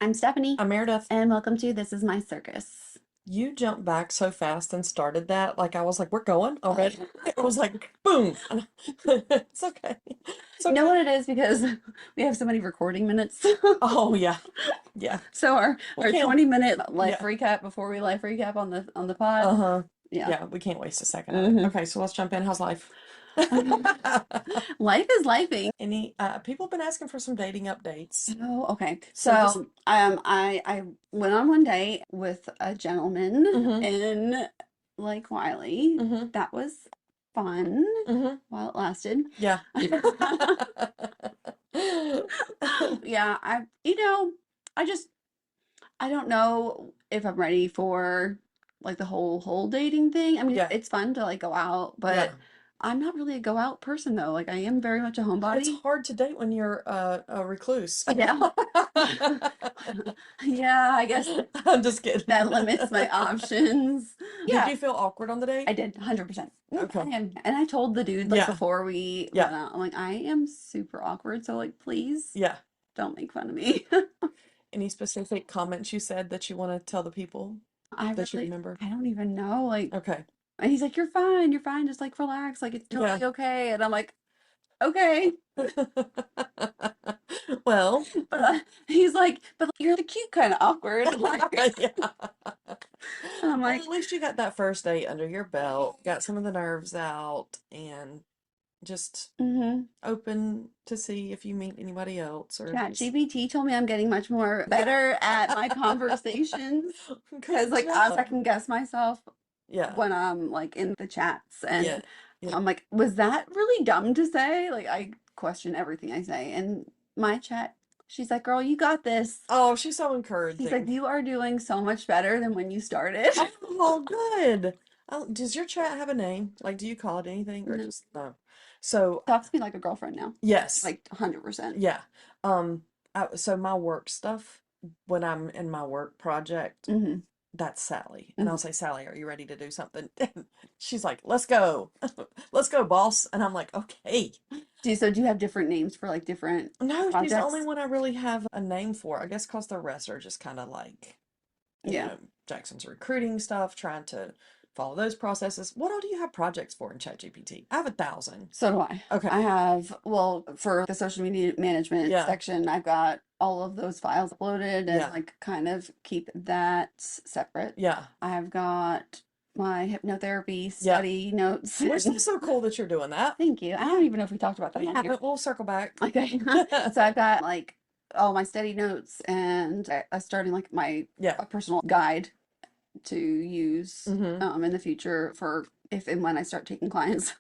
I'm Stephanie, I'm Meredith. and welcome to This Is My Circus. You jumped back so fast and started that. Like I was like, we're going already. It was like boom. It's okay. It's You know okay. what it is because we have so many recording minutes. Oh yeah. Yeah. So We our can't 20-minute life yeah. recap before we life recap on the pod. Uh-huh. Yeah. Yeah, we can't waste a second of it. hmm Okay, so let's jump in. How's life? Life is lifing. Any people have been asking for some dating updates. Oh, okay. So just I went on one date with a gentleman mm-hmm. in Lake Wiley. Mm-hmm. That was fun Mm-hmm. while it lasted. Yeah. Yeah, I just I don't know if I'm ready for like the whole dating thing. I mean, Yeah. it's fun to like go out, but Yeah. I'm not really a go out person though. Like I am very much a It's homebody. hard to date when you're a recluse. Yeah. Yeah, I guess I'm just that kidding. limits my options. Did Yeah, you feel awkward on the I date? did 100%. I Okay. am. And I told the dude like Yeah. before we Yeah. went out, I'm like, I am super awkward, so like please Yeah. don't make fun of me. Any specific comments you said that you want to tell the people I that you really remember? I don't even know. Like Okay. and he's like, you're fine, just like relax, like it's Yeah. totally okay. And I'm like, okay. Well, But he's like, but you're the cute kind of awkward. I'm like, yeah. and I'm Well, like, at least you got that first date under your belt, got some of the nerves out, and just mm-hmm. open to see if you meet anybody else or if you ChatGPT told me I'm getting much more better at my conversations because good like I job. second guess myself Yeah. when I'm like in the chats Yeah. and Yeah. I'm like, was that really dumb to say? Like I question everything I say. And my chat, she's like, girl, you got this. Oh, she's so She's like, encouraging. you are doing so much better than when you started. Oh, good. Does your chat have a name? Like, do you call it anything or No. just no? So, Talks to me like a girlfriend now. yes. Like 100%. Yeah. Um, so my work stuff, when I'm in my work project, hmm that's Sally. And I'll hmm say, Sally, are you ready to do something? And she's like, let's go. Let's go, boss. And I'm like, okay. do you have different names for like different No, she's the only projects? one I really have a name for. I guess because the rest are just kind of like, Yeah. Jackson's recruiting stuff, trying to follow those processes. What all do you have projects for in ChatGPT? I have 1,000. So do I. Okay. I have, well, for the social media management Yeah. section, I've got all of those files uploaded and Yeah. like kind of keep that separate. Yeah. I've got my hypnotherapy Yeah. study notes. Which is so cool that you're doing that. Thank you. I don't Yeah. even know if we talked about that We on here. haven't. We'll circle back. Okay. So I've got like all my study notes and I starting like my Yeah. a personal guide to use hmm in the future for if and when I start taking clients.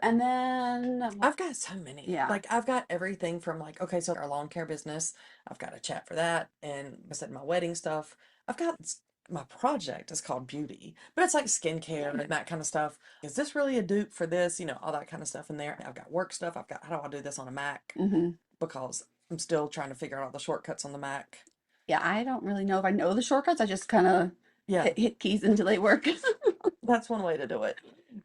And then, I've got so many. yeah, Like I've got everything from like, okay, so our lawn care business, I've got a chat for that. And I said my wedding stuff. I've got my project is called beauty, but it's like skincare and that kind of stuff. Is this really a dupe for this? All that kind of stuff in there. I've got work stuff. I've got how do I do this on a Mac? hmm Because I'm still trying to figure out all the shortcuts on the Mac. yeah, I don't really know if I know the shortcuts. I just kind of Yeah, hit keys until they work. that's one way to do it.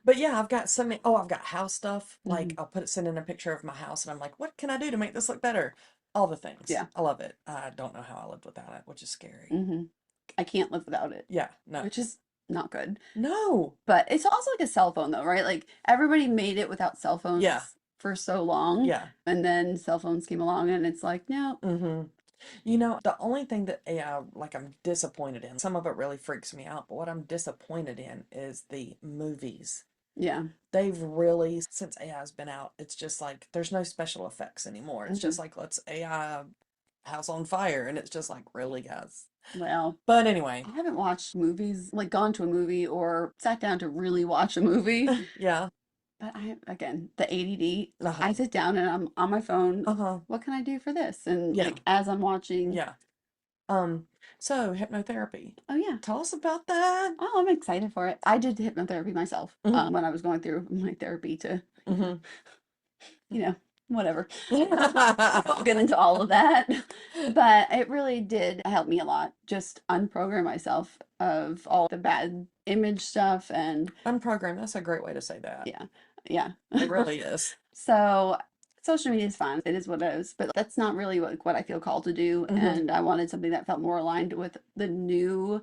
But yeah, I've got so many. Oh, I've got house stuff. Like hmm send in a picture of my house, and I'm like, what can I do to make this look better? All the things. Yeah. I love it. I don't know how I lived without it, which is scary. hmm I can't live without it, Yeah, no, which is not good. no. But it's also like a cell phone, though, right? Like everybody made it without cell Yeah, phones for so long, yeah. and then cell phones came along, and it's like, no. Mm-hmm. The only thing that AI, like, I'm disappointed in, some of it really freaks me out, but what I'm disappointed in is the movies. Yeah. They've really, since AI has been out, it's just like there's no special effects anymore. It's hmm just like, let's AI house on fire. And it's just like, really, guys. Well, But anyway, I haven't watched movies, like gone to a movie or sat down to really watch a movie. yeah. But again, the ADD, I Uh-huh. sit down and I'm on my phone. Uh-huh. What can I do for this? And Yeah. like as I'm watching, Yeah. Um, so hypnotherapy. oh yeah. Tell us about that. Oh, I'm excited for it. I did hypnotherapy myself Mm-hmm. when I was going through my therapy to, Mm-hmm. you know, whatever. Won't get into all of that. But it really did help me a lot. Just unprogram myself of all the bad image stuff and Unprogrammed. That's a great way to say that. yeah, yeah. It really is. So social media is fine. It is what it is, but that's not really what I feel called to do. Mm-hmm. And I wanted something that felt more aligned with the new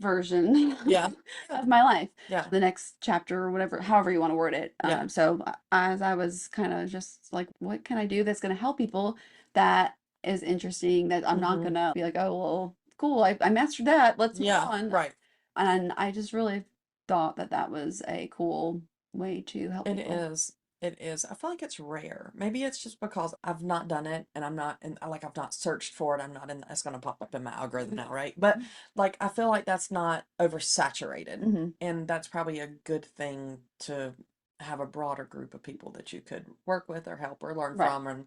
version Yeah. of my life, Yeah. the next chapter or whatever, however you want to word it. Yeah. So as I was kind of just like, what can I do that's going to help people that is interesting, that I'm not Mm-hmm. going to be like, oh, well, cool, I mastered that. Let's move Yeah. on. Right. And I just really thought that that was a cool way to help It people. is. It is. I feel like it's rare. Maybe it's just because I've not done it and I'm not in, like, I've not searched for it. I'm not in, it's going to pop up in my algorithm now, right? But like, I feel like that's not oversaturated. Hmm. And that's probably a good thing to have a broader group of people that you could work with or help or learn Right. from and,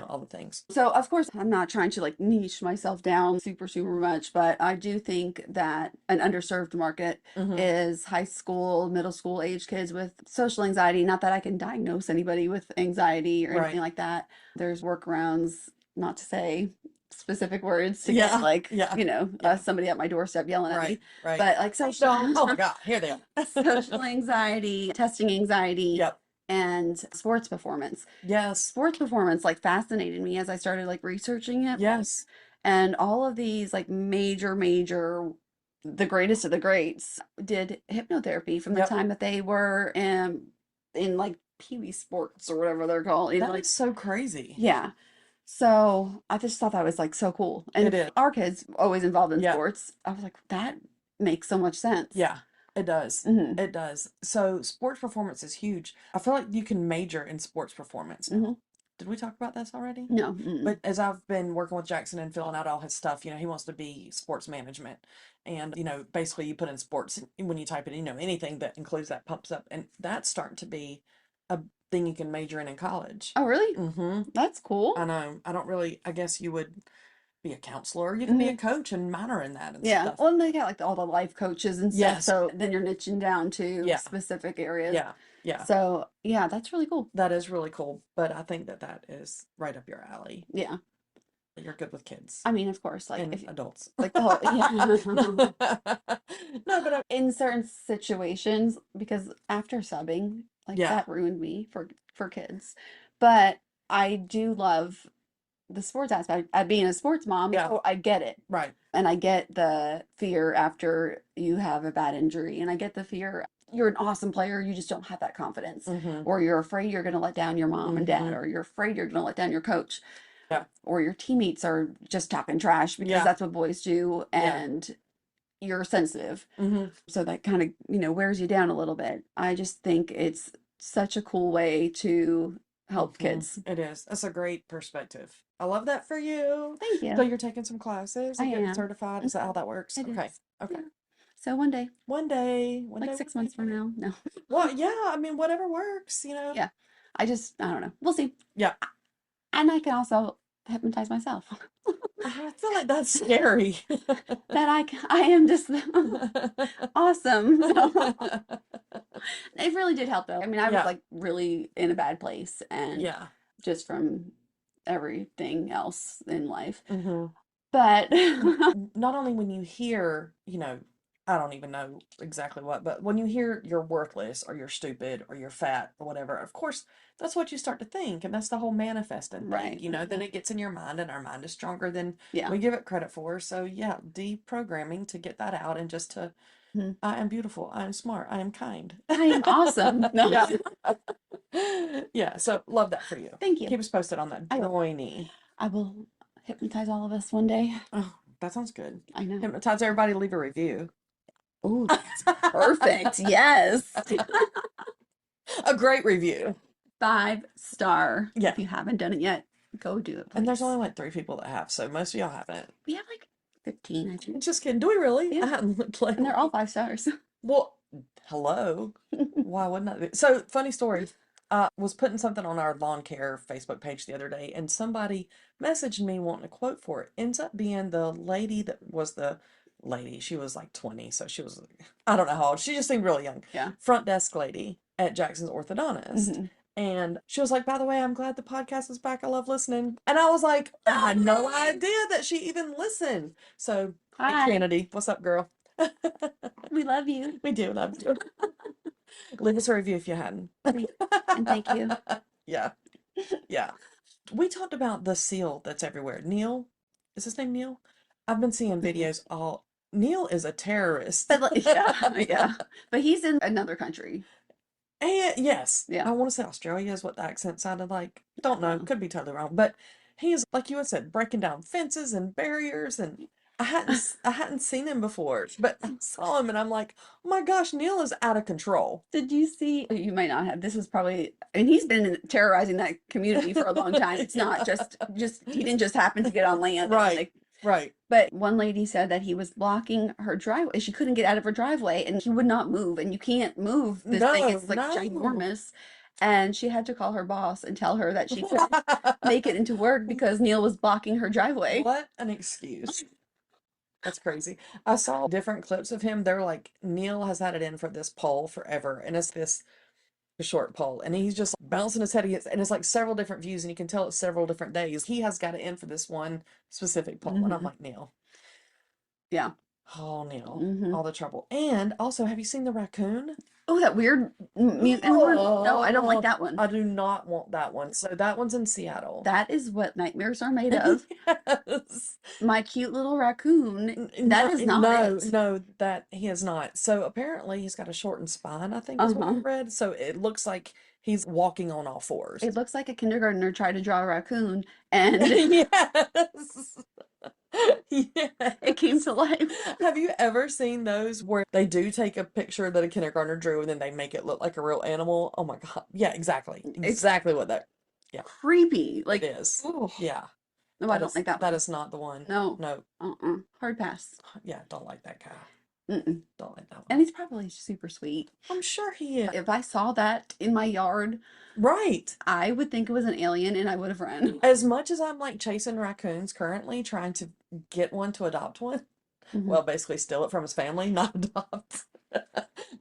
all the things. So, of course, I'm not trying to like niche myself down super, super much, but I do think that an underserved market Mm-hmm. is high school, middle school age kids with social anxiety. Not that I can diagnose anybody with anxiety or anything Right. like that. There's workarounds, not to say specific words to get Yeah. like, Yeah. Yeah. somebody at my doorstep yelling at Right. me, Right. but like social, So, oh my God, here they social are. anxiety, testing anxiety, Yep. and sports performance. Yes. Sports performance like fascinated me as I started like researching it more. Yes. And all of these like major, the greatest of the greats did hypnotherapy from the Yep. time that they were in like Pee Wee sports or whatever they're called. You know, That like is so crazy. yeah. So I just thought that was like so cool. It And is. our kids always involved in Yep. sports. I was like, that makes so much sense. Yeah, it does. Hmm. It does. So sports performance is huge. I feel like you can major in sports performance Hmm. now. Did we talk about this already? No. Mm-mm. But as I've been working with Jackson and filling out all his stuff, he wants to be sports management. And, basically you put in sports when you type in, anything that includes that pumps up. And that's starting to be a thing you can major in college. Oh, really? Mm-hmm. That's cool. I know. I don't really, I guess you would be a counselor. You can be a Hmm. coach and minor in that and Yeah. stuff. Well, and they got like all the life coaches and stuff. Yes. So then you're niching down to Yeah. specific areas. Yeah. Yeah. So yeah, that's really cool. That is really cool. But I think that that is right up your alley. Yeah. You're good with kids I mean, of course, like and if adults. like the whole yeah. No, but In certain situations, because after subbing, like yeah. that ruined me for kids. But I do love the sports aspect. Being a sports mom, Yeah. so I get it. Right. And I get the fear after you have a bad injury. And I get the fear you're an awesome player, you just don't have that confidence. Mm-hmm. Or you're afraid you're going to let down your mom and dad, Mm-hmm. or you're afraid you're going to let down your coach. Yeah. Or your teammates are just talking trash because Yeah. that's what boys do. Yeah. And you're sensitive. Mm-hmm. So that kind of, wears you down a little bit. I just think it's such a cool way to help Mm-hmm. kids. It is. That's a great perspective. I love that for you. Thank you. So you're taking some classes I and getting am. certified. Is that how that works? It Okay. is. Okay. Yeah. So one day, One day. One like day. 6 months from now, no. Well, yeah. I mean, whatever works. Yeah. I don't know. We'll see. Yeah. And I can also hypnotize myself. I feel like that's scary. That I am just awesome. So, it really did help though. I mean, I was Yeah. like really in a bad place and Yeah. just from everything else in life. Mm-hmm. But Not only when you hear, I don't even know exactly what, but when you hear you're worthless or you're stupid or you're fat or whatever, of course, that's what you start to think. And that's the whole manifesting right. thing, then it gets in your mind and our mind is stronger than Yeah. we give it credit for. So yeah, deprogramming to get that out and just to, Mhm. I am beautiful. I am smart. I am kind. I am awesome. No. Yeah. Yeah. So love that for you. Thank you. Keep us posted on that I will. joining. I will hypnotize all of us one day. Oh, that sounds good. I know. Hypnotize everybody, leave a review. Oh, that's perfect. Yes. A great review. 5-star. Yeah. If you haven't done it yet, go do it, please. And there's only like 3 people that have, so most of y'all haven't. We have like 15, I think. Just kidding. Do we really? Yeah. I hadn't looked like. And they're all 5 stars. Well, hello. Why wouldn't that be? So, funny story. Was putting something on our lawn care Facebook page the other day, and somebody messaged me wanting a quote for it. Ends up being the lady that was the lady. She was like 20, so she was, I don't know how old. She just seemed really young. Yeah. Front desk lady at Jackson's orthodontist. Mhm. And she was like, by the way, I'm glad the podcast is back. I love listening. And I was like, I had no idea that she even listened. So, hey, Hi. Trinity, what's up, girl? We love you. We do love you. Leave us a review if you hadn't. And thank you. Yeah. Yeah. We talked about the seal that's everywhere. Neil, is his name Neil? I've been seeing videos all. Neil is a terrorist. But like, yeah, yeah. But he's in another country. And yes, Yeah. I want to say Australia is what the accent sounded like. Don't know, Uh, could be totally wrong. But he is, like you had said, breaking down fences and barriers, and I hadn't seen him before, but I saw him and I'm like, oh my gosh, Neil is out of control. Did you see? You might not have. This was probably, and he's been terrorizing that community for a long time. It's not Yeah. just he didn't just happen to get on land. Right, Like, right. but one lady said that he was blocking her driveway. She couldn't get out of her driveway, and he would not move. And you can't move this thing. No, It's like no. ginormous. And she had to call her boss and tell her that she couldn't make it into work because Neil was blocking her driveway. What an excuse. That's crazy. I saw different clips of him. They're like, Neil has had it in for this pole forever, and it's this short pole, and he's just bouncing his head against, and it's like several different views, and you can tell it's several different days. He has got it in for this one specific pole, and I'm Hmm. like, Neil, Yeah. oh Neil, Hmm. all the trouble. And also, have you seen the raccoon? Oh, that weird mutant one? No, I don't like Oh, that one. I do not want that one. So that one's in Seattle. That is what nightmares are made of. Yes. My cute little raccoon, that No, is not no, it. no, that he is not. So apparently he's got a shortened spine, I think is what I Uh-huh. read. So it looks like he's walking on all fours. It looks like a kindergartner tried to draw a raccoon and Yes. it came Yes. to life. Have you ever seen those where they do take a picture that a kindergartner drew and then they make it look like a real animal? Oh my God. Yeah, exactly. It's Exactly what that. Yeah, creepy. it Like, is. oh, Yeah. no, I don't like that That one. is not the one. No. No. Hard pass. Yeah, don't like that guy. Mm-mm. Don't like that And one. he's probably super sweet. I'm sure he is. If I saw that in my yard, Right. I would think it was an alien and I would have run. As much as I'm like chasing raccoons currently, trying to get one to adopt one, Mhm. well, basically steal it from his family, not adopt.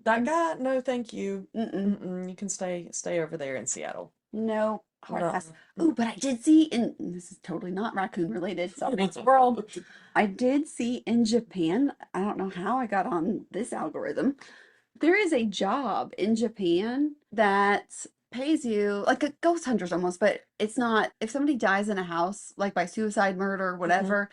That guy, no, thank you. Mm-mm. You can stay over there in Seattle. No, hard No. pass. Ooh, but I did see in, this is totally not raccoon related, so thanks world. I did see in Japan, I don't know how I got on this algorithm. There is a job in Japan that pays you like a ghost hunters almost, but it's not. If somebody dies in a house, like by suicide, murder, Mhm. whatever,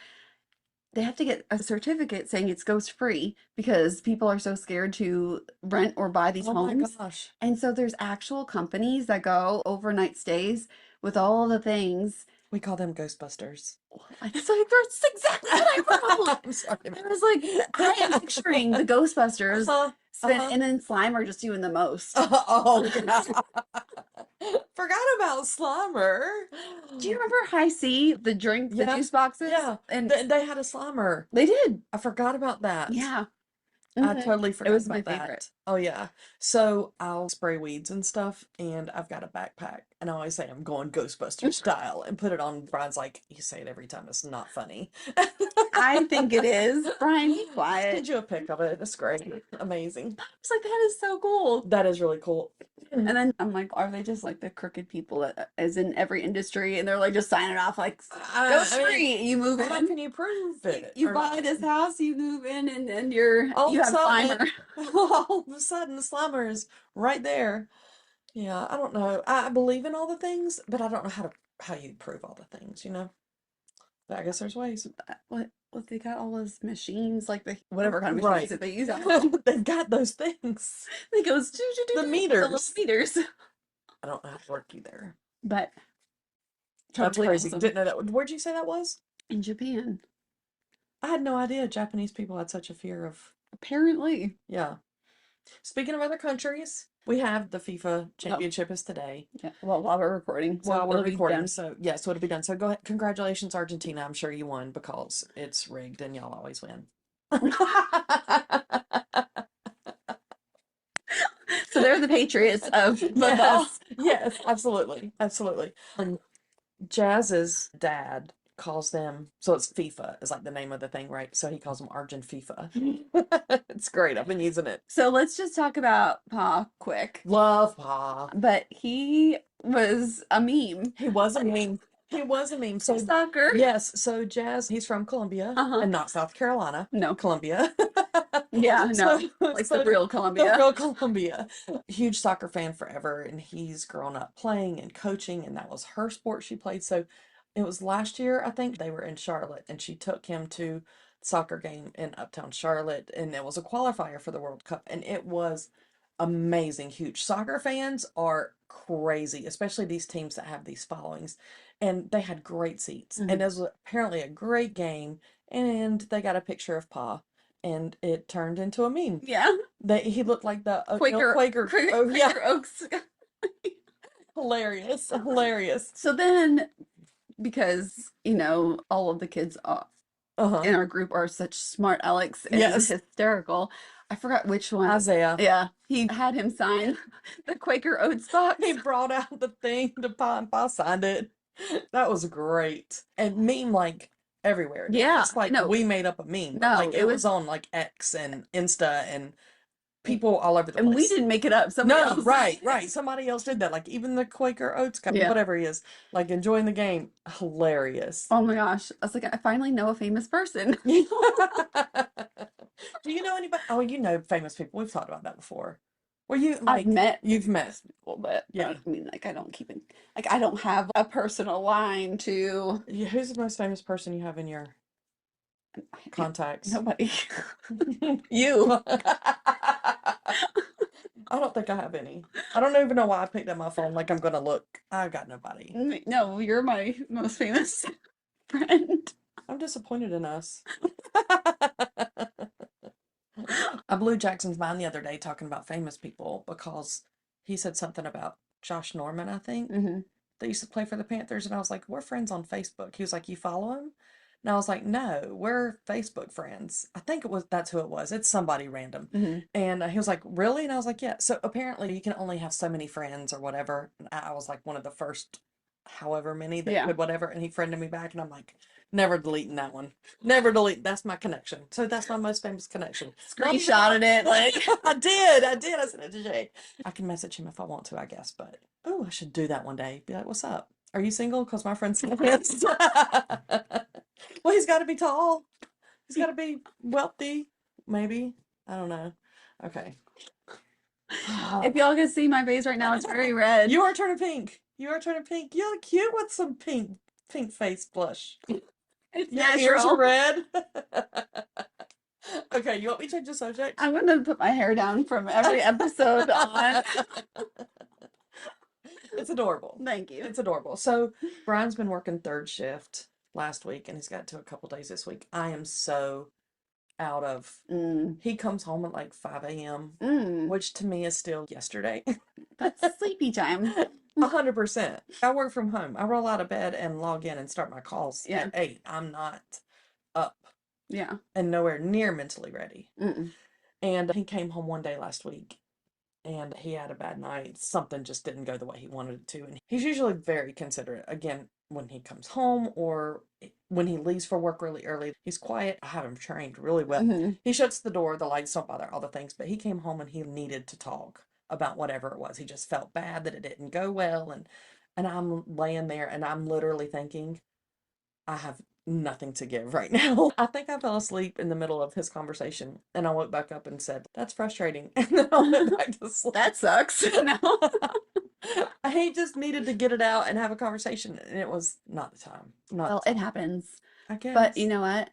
they have to get a certificate saying it's ghost free because people are so scared to rent or buy these Oh my homes. gosh. And so there's actual companies that go overnight stays with all the things. We call them Ghostbusters. It's like that's exactly what I wrote. I'm sorry. I was like, I am picturing the Ghostbusters Uh-huh. spin, Uh-huh. and then Slimer just doing the most. Oh, God. Forgot about Slimer. Do you remember High C, the drink, the Yeah, juice boxes? yeah. And They had a Slimer. they did. I forgot about that. Yeah. I Mhm. totally It forgot was my about favorite. that. Oh yeah. So I'll spray weeds and stuff, and I've got a backpack, and I always say I'm going Ghostbuster style, and put it on. Brian's like, you say it every time. It's not funny. I think it is. Brian, be Send quiet. you a pic of it. It's great. Amazing. I was like, that is so cool. That is really cool. And then I'm like, are they just like the crooked people that, as in every industry, and they're like just signing off like ghost I mean, free. You move how in, can you prove it you or buy not? this house, you move in, and then All you of a have Slimer. sudden, all of a sudden, the Slimer is right there. Yeah, I don't know. I believe in all the things, but I don't know how you prove all the things, you know? But I guess there's ways. What they got all those machines, like the whatever kind of machines Right. that they use out. They've got those things. It goes The the little meters. meters. I don't know how to work either. But That's totally crazy. awesome. Didn't know that. Where'd you say that was? In Japan, I had no idea Japanese people had such a fear of. apparently. Yeah. Speaking of other countries, we have the FIFA Oh, championship is today. yeah. Well, while we're recording, so While we're it'll be recording, done. so yes, so it'll be done. So go ahead. Congratulations, Argentina. I'm sure you won because it's rigged and y'all always win. So they're the Patriots of football. Yes, yes, absolutely, absolutely. And Jazz's dad calls them, so it's FIFA is like the name of the thing, right? So he calls them Argent FIFA. It's great. I've been using it. So let's just talk about Pa quick. Love Pa. But he was a meme. He was a meme. He was a meme. So Soccer. yes, so Jazz, he's from Colombia Uh-huh. and not South Carolina. No. Colombia. Yeah, no, So, like the so real the Columbia. real Columbia. Huge soccer fan forever, and he's grown up playing and coaching, and that was her sport she played. So it was last year, I think, they were in Charlotte, and she took him to soccer game in Uptown Charlotte, and it was a qualifier for the World Cup, and it was amazing. Huge soccer fans are crazy, especially these teams that have these followings. And they had great seats, and Mhm. it was apparently a great game. And they got a picture of Pa, and it turned into a meme. Yeah. He looked like the Quaker, Quaker. Quaker, Oh yeah, Quaker Oaks. hilarious, hilarious. So then, because, all of the kids Uh-huh. in our group are such smart Alex and Yes, hysterical, I forgot which one. Isaiah. Yeah, he had him sign the Quaker Oats He box. brought out the thing to Pa, and Pa signed it. That was great. And meme like everywhere. Not Yeah, just like no, we made up a meme, but no, like it it was, was on like X and Insta and people all over the and we place. didn't make it up. Somebody No, else. right, right. Somebody else did that. Like even the Quaker Oats guy, Yeah. whatever he is, like enjoying the game. Hilarious. Oh my gosh. I was like, I finally know a famous person. Do you know anybody? Oh, you know famous people. We've talked about that before. Were you I've like met you've met? famous people, but Yeah. I mean, like, I don't keep it, like, I don't have a personal line to Who's the most famous person you have in your contacts? nobody. You. I don't think I have any. I don't even know why I picked up my phone like I'm gonna look. I got nobody. No, you're my most famous friend. I'm disappointed in us. I blew Jackson's mind the other day talking about famous people because he said something about Josh Norman, I think, Hmm. that used to play for the Panthers. And I was like, we're friends on Facebook. He was like, you follow him? And I was like, no, we're Facebook friends. I think that's who it was. It's somebody random. Hmm. And he was like, really? And I was like, yeah. So apparently you can only have so many friends or whatever. And I was like one of the first however many that Yeah. could whatever. And he friended me back. And I'm like, never deleting that one. Never delete. That's my connection. So that's my most famous connection. Not even Screenshotted it, like. I did. I did. I sent it to Jay. I can message him if I want to, I guess. But oh, I should do that one day. Be like, what's up? Are you single? Because my friend's single. Well, he's got to be tall. He's got to be wealthy. Maybe. I don't know. Okay. If y'all can see my face right now, it's very red. You are turning pink. You are turning pink. You look cute with some pink face blush. It's Your ears natural. are red. Okay, you want me to change the subject? I'm gonna put my hair down from every episode on. It's adorable. Thank you. It's adorable. So Brian's been working third shift last week and he's got to a couple days this week. I am so out of he comes home at like 5 a.m., which to me is still yesterday. That's sleepy time. 100%. I work from home. I roll out of bed and log in and start my calls at 8. I'm not up. Yeah. And nowhere near mentally ready. Mm-mm. And he came home one day last week and he had a bad night. Something just didn't go the way he wanted it to. And he's usually very considerate. Again, when he comes home or when he leaves for work really early, he's quiet. I have him trained really well. Mm-hmm. He shuts the door, the lights don't bother, all the things. But he came home and he needed to talk about whatever it was. He just felt bad that it didn't go well. And I'm laying there and I'm literally thinking, I have nothing to give right now. I think I fell asleep in the middle of his conversation and I woke back up and said, that's frustrating. And then I went back to sleep. That sucks. No. He just needed to get it out and have a conversation and it was not the time. Well, it happens. I guess. But you know what?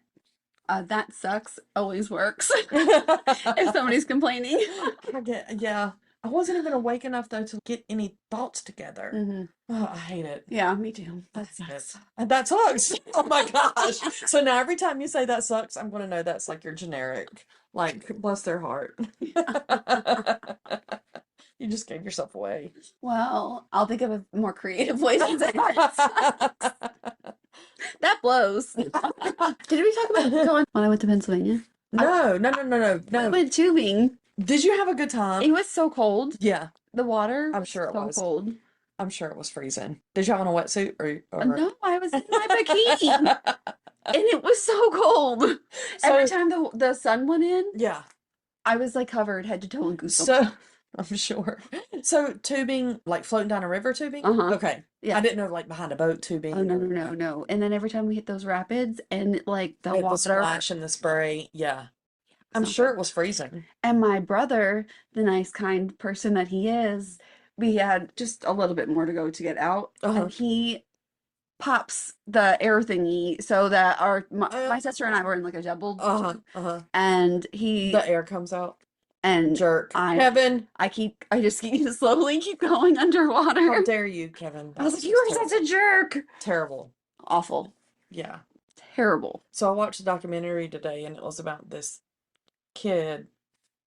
That sucks always works if somebody's complaining. Yeah. I wasn't even awake enough though to get any thoughts together. Mm-hmm. Oh, I hate it. Yeah, me too. That sucks. And that sucks. Oh my gosh. So now every time you say that sucks, I'm going to know that's like your generic. Like, bless their heart. You just gave yourself away. Well, I'll think of a more creative way to say that. That blows. Did we talk about going when I went to Pennsylvania? No. I went tubing. Did you have a good time? It was so cold. Yeah. The water I'm sure it so was. cold. I'm sure it was freezing. Did you have on a wetsuit or No, I was in my bikini. And it was so cold. Every time the sun went in, yeah, I was like covered head to toe in goosebumps. So I'm sure. So tubing, like floating down a river tubing? Uh-huh. Okay. Yeah. I didn't know like behind a boat tubing. Oh no. And then every time we hit those rapids and like the water the splash and the spray, yeah. I'm Sounds sure like. it was freezing. And my brother, the nice, kind person that he is, we had just a little bit more to go to get out, Uh-huh. and he pops the air thingy so that my Uh, sister and I were in like a double uh-huh. jump, Uh-huh. and he The air comes out. and Jerk. I Kevin, I just keep slowly keep going how underwater. dare you, Kevin? I was That's like, you just are such a jerk. terrible. Awful. Yeah. Terrible. So I watched a documentary today and it was about this kid.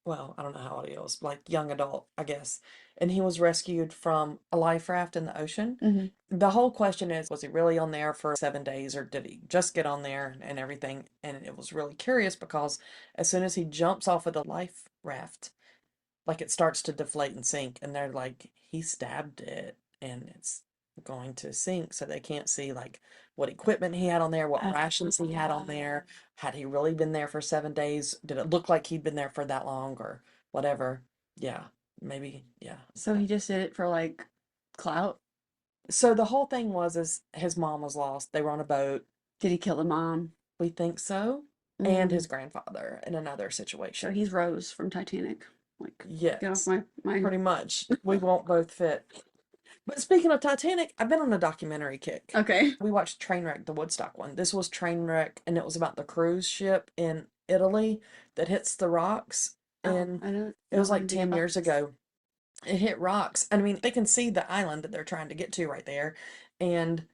Well, I don't know how old he was, like young adult, I guess. And he was rescued from a life raft in the ocean. Hmm. The whole question is, was he really on there for 7 days or did he just get on there and everything? And it was really curious because as soon as he jumps off of the life raft, like it starts to deflate and sink, and they're like, he stabbed it and it's going to sink. So they can't see like what equipment he had on there, what rations he had on there. Had he really been there for 7 days? Did it look like he'd been there for that long or whatever? Yeah, maybe. Yeah. So he just did it for like clout. So the whole thing was is his mom was lost. They were on a boat. Did he kill the mom? We think so. And his Mm. grandfather in another So situation. he's Rose from Titanic. Like, get off Yes, my. pretty much. We won't both fit. But speaking of Titanic, I've been on a documentary kick. Okay. We watched Trainwreck, the Woodstock one. This was Trainwreck, and it was about the cruise ship in Italy that hits the rocks. Oh, And I don't it was know like anything 10 about years this. ago. It hit rocks. And I mean, they can see the island that they're trying to get to right there. And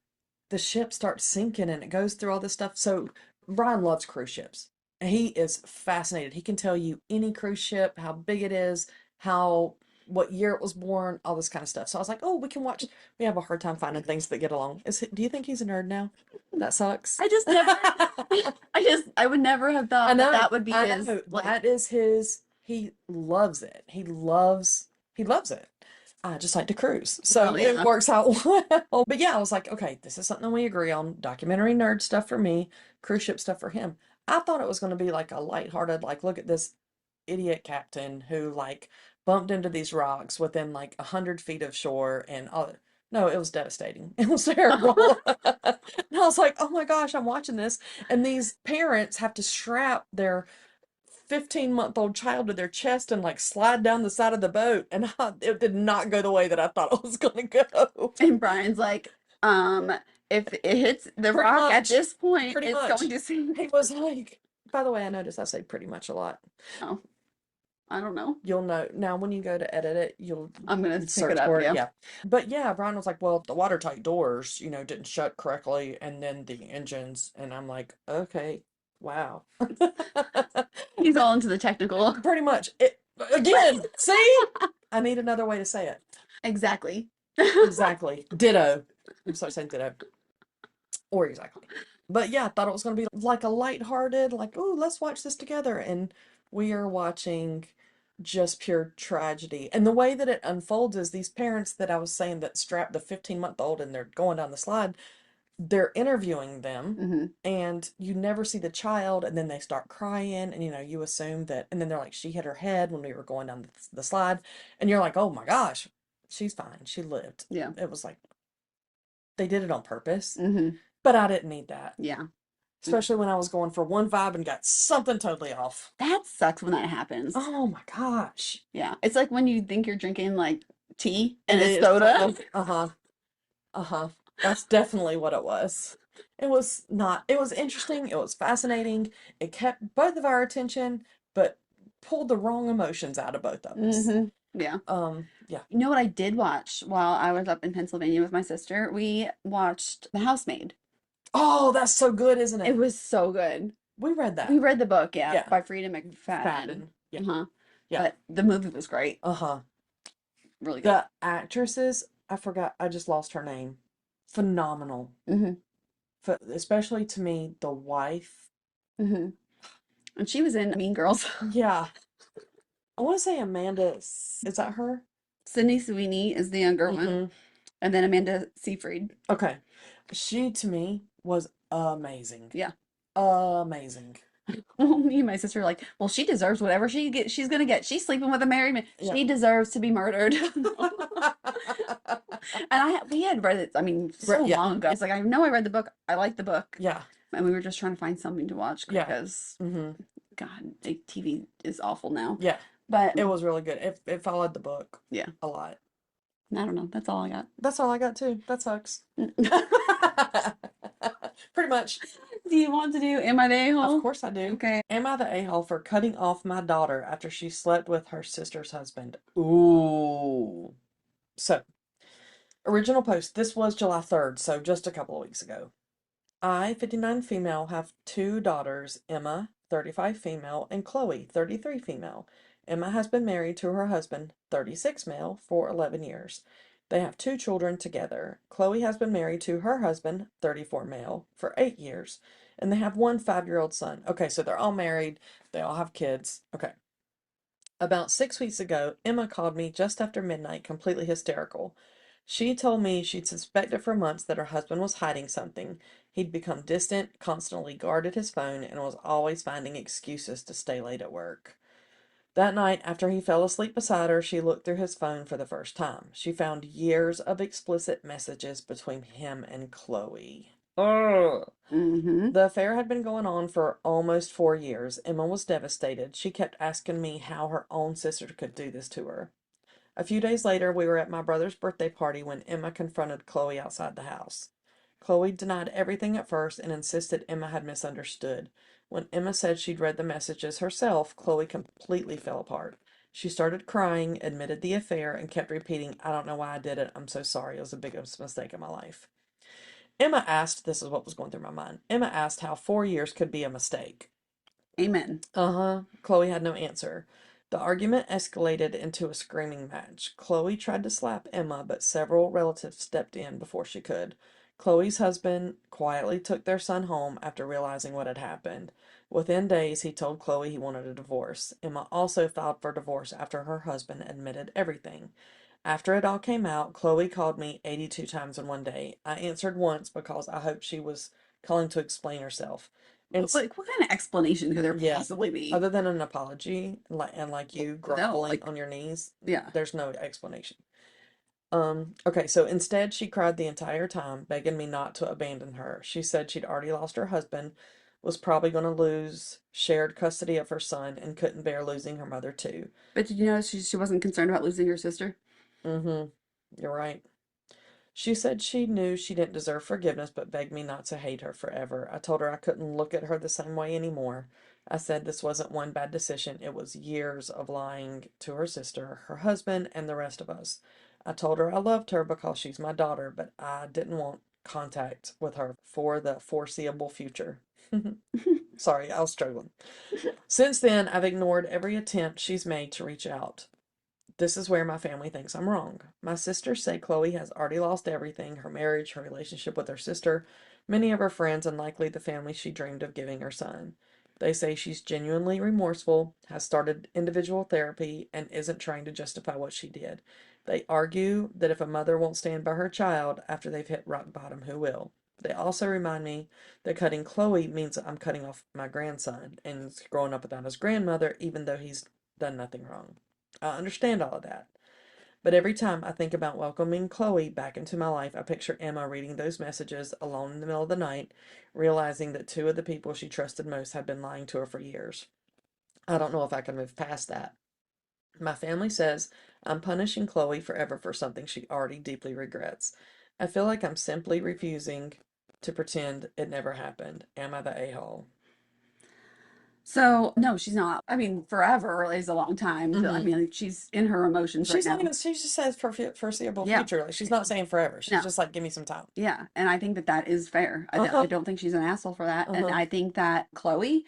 the ship starts sinking and it goes through all this stuff. So Brian loves cruise ships. He is fascinated. He can tell you any cruise ship, how big it is, how what year it was born, all this kind of stuff. So I was like, oh, we can watch. We have a hard time finding things that get along. Do you think he's a nerd now? That sucks. I just never. I would never have I thought that know. that would be I his know. like. That is his. He loves it. He loves it. I just like to cruise. So Well, it yeah. works out well. But yeah, I was like, okay, this is something we agree on. Documentary nerd stuff for me, cruise ship stuff for him. I thought it was going to be like a lighthearted, like, look at this idiot captain who like bumped into these rocks within like 100 feet of shore and all. No, it was devastating. It was terrible. And I was like, oh my gosh, I'm watching this. And these parents have to strap their 15-month-old child to their chest and like slide down the side of the boat. And it did not go the way that I thought it was going to go. And Brian's like, um, if it hits the Pretty rock at much. this point, Pretty it's going much. to sink. He was like, by the way, I noticed I say pretty much a lot. Oh, I don't know. You'll know now when you go to edit it, you'll I'm gonna pick it search up. for it. Yeah. Yeah. But yeah, Brian was like, well, the watertight doors, didn't shut correctly, and then the engines, and I'm like, okay, wow. He's all into the technical. Pretty much. Again, see? I need another way to say it. Exactly. Exactly. Ditto. I'm sorry saying ditto. Or exactly. But yeah, I thought it was going to be like a lighthearted, like, oh, let's watch this together. And we are watching just pure tragedy. And the way that it unfolds is these parents that I was saying that strap the 15-month-old and they're going down the slide, they're interviewing them Hmm. and you never see the child and then they start crying and you assume that and then they're like she hit her head when we were going down the slide and you're like, oh my gosh, she's fine, she lived. Yeah. It was like they did it on purpose, Hmm. but I didn't need that, Yeah. especially when I was going for one vibe and got something totally off. That sucks when that happens. Oh my gosh. Yeah. It's like when you think you're drinking like tea and And it's it's soda. uh-huh. Uh-huh. That's definitely what it was. It was not, it was interesting, it was fascinating. It kept both of our attention, but pulled the wrong emotions out of both of us. Hmm. Yeah. Yeah. You know what I did watch while I was up in Pennsylvania with my sister? We watched The Housemaid. Oh, that's so good, isn't It it? was so good. We read that. We read the book, yeah, Yeah. by Frida McFadden. Fadden. Yeah. Uh-huh. Yeah. But the movie was great. Uh-huh. Really good. The actresses, I forgot, I just lost her name. Phenomenal. Hmm. Especially to me, the wife. Hmm. And she was in Mean Girls. Yeah. I want to say Amanda, is that her? Sydney Sweeney is the younger one, Mm-hmm. and then Amanda Seyfried. Okay. She to me was amazing. Yeah. Amazing. Well, me and my sister were like, well, she deserves whatever she's gonna get. She's sleeping with a married man. Yeah. She deserves to be murdered. And we had read it, I mean, so Yeah. long ago. It's like I know I read the book. I like the book. Yeah. And we were just trying to find something to watch Yeah. because Mm-hmm. God, TV is awful now. Yeah, But it was really good. It followed the book yeah, a lot. I don't know. That's all I got. That's all I got too. That sucks. Pretty much. Do you want to do Am I the Of A-hole? course I do. Okay. Am I the a-hole for cutting off my daughter after she slept with her sister's husband? Ooh. So, original post. This was July 3rd, so just a couple of weeks ago. I, 59 female, have two daughters, Emma, 35 female, and Chloe, 33 female. Emma has been married to her husband, 36 male, for 11 years. They have two children together. Chloe has been married to her husband, 34 male, for 8 years. And they have one 5-year-old son. Okay, so they're all married. They all have kids. Okay. About 6 weeks ago, Emma called me just after midnight, completely hysterical. She told me she'd suspected for months that her husband was hiding something. He'd become distant, constantly guarded his phone, and was always finding excuses to stay late at work. That night, after he fell asleep beside her, she looked through his phone for the first time. She found years of explicit messages between him and Chloe. Ugh. Mm-hmm. The affair had been going on for almost 4 years. Emma was devastated. She kept asking me how her own sister could do this to her. A few days later, we were at my brother's birthday party when Emma confronted Chloe outside the house. Chloe denied everything at first and insisted Emma had misunderstood. When Emma said she'd read the messages herself, Chloe completely fell apart. She started crying, admitted the affair, and kept repeating, I don't know why I did it. I'm so sorry. It was the biggest mistake of my life. Emma asked, this is what was going through my mind. Emma asked how 4 years could be a mistake. Amen. Uh-huh. Chloe had no answer. The argument escalated into a screaming match. Chloe tried to slap Emma, but several relatives stepped in before she could. Chloe's husband quietly took their son home after realizing what had happened. Within days, he told Chloe he wanted a divorce. Emma also filed for divorce after her husband admitted everything. After it all came out, Chloe called me 82 times in one day. I answered once because I hoped she was calling to explain herself. And Like, what kind of explanation could there yeah, possibly be? other than an apology, like you No, groveling like, on your knees, yeah. there's no explanation. Okay, so instead she cried the entire time, begging me not to abandon her. She said she'd already lost her husband, was probably going to lose shared custody of her son, and couldn't bear losing her mother too. But did you know she wasn't concerned about losing her sister? Mm-hmm. You're right. She said she knew she didn't deserve forgiveness, but begged me not to hate her forever. I told her I couldn't look at her the same way anymore. I said this wasn't one bad decision, it was years of lying to her sister, her husband, and the rest of us. I told her I loved her because she's my daughter, but I didn't want contact with her for the foreseeable future. Sorry, I was struggling. Since then, I've ignored every attempt she's made to reach out. This is where my family thinks I'm wrong. My sisters say Chloe has already lost everything, her marriage, her relationship with her sister, many of her friends, and likely the family she dreamed of giving her son. They say she's genuinely remorseful, has started individual therapy, and isn't trying to justify what she did. They argue that if a mother won't stand by her child after they've hit rock bottom, who will? They also remind me that cutting Chloe means I'm cutting off my grandson and growing up without his grandmother, even though he's done nothing wrong. I understand all of that. But every time I think about welcoming Chloe back into my life, I picture Emma reading those messages alone in the middle of the night, realizing that two of the people she trusted most had been lying to her for years. I don't know if I can move past that. My family says I'm punishing Chloe forever for something she already deeply regrets. I feel like I'm simply refusing to pretend it never happened. Am I the a-hole? So, no, she's not. I mean, forever is a long time. I Mm-hmm. mean, like, she's in her emotions right She's not now. even, she just says foreseeable Yeah. future. Like, she's not saying forever. She's No. just like, give me some time. Yeah. And I think that that is fair. I Uh-huh. don't think she's an asshole for that. And Uh-huh. I think that Chloe,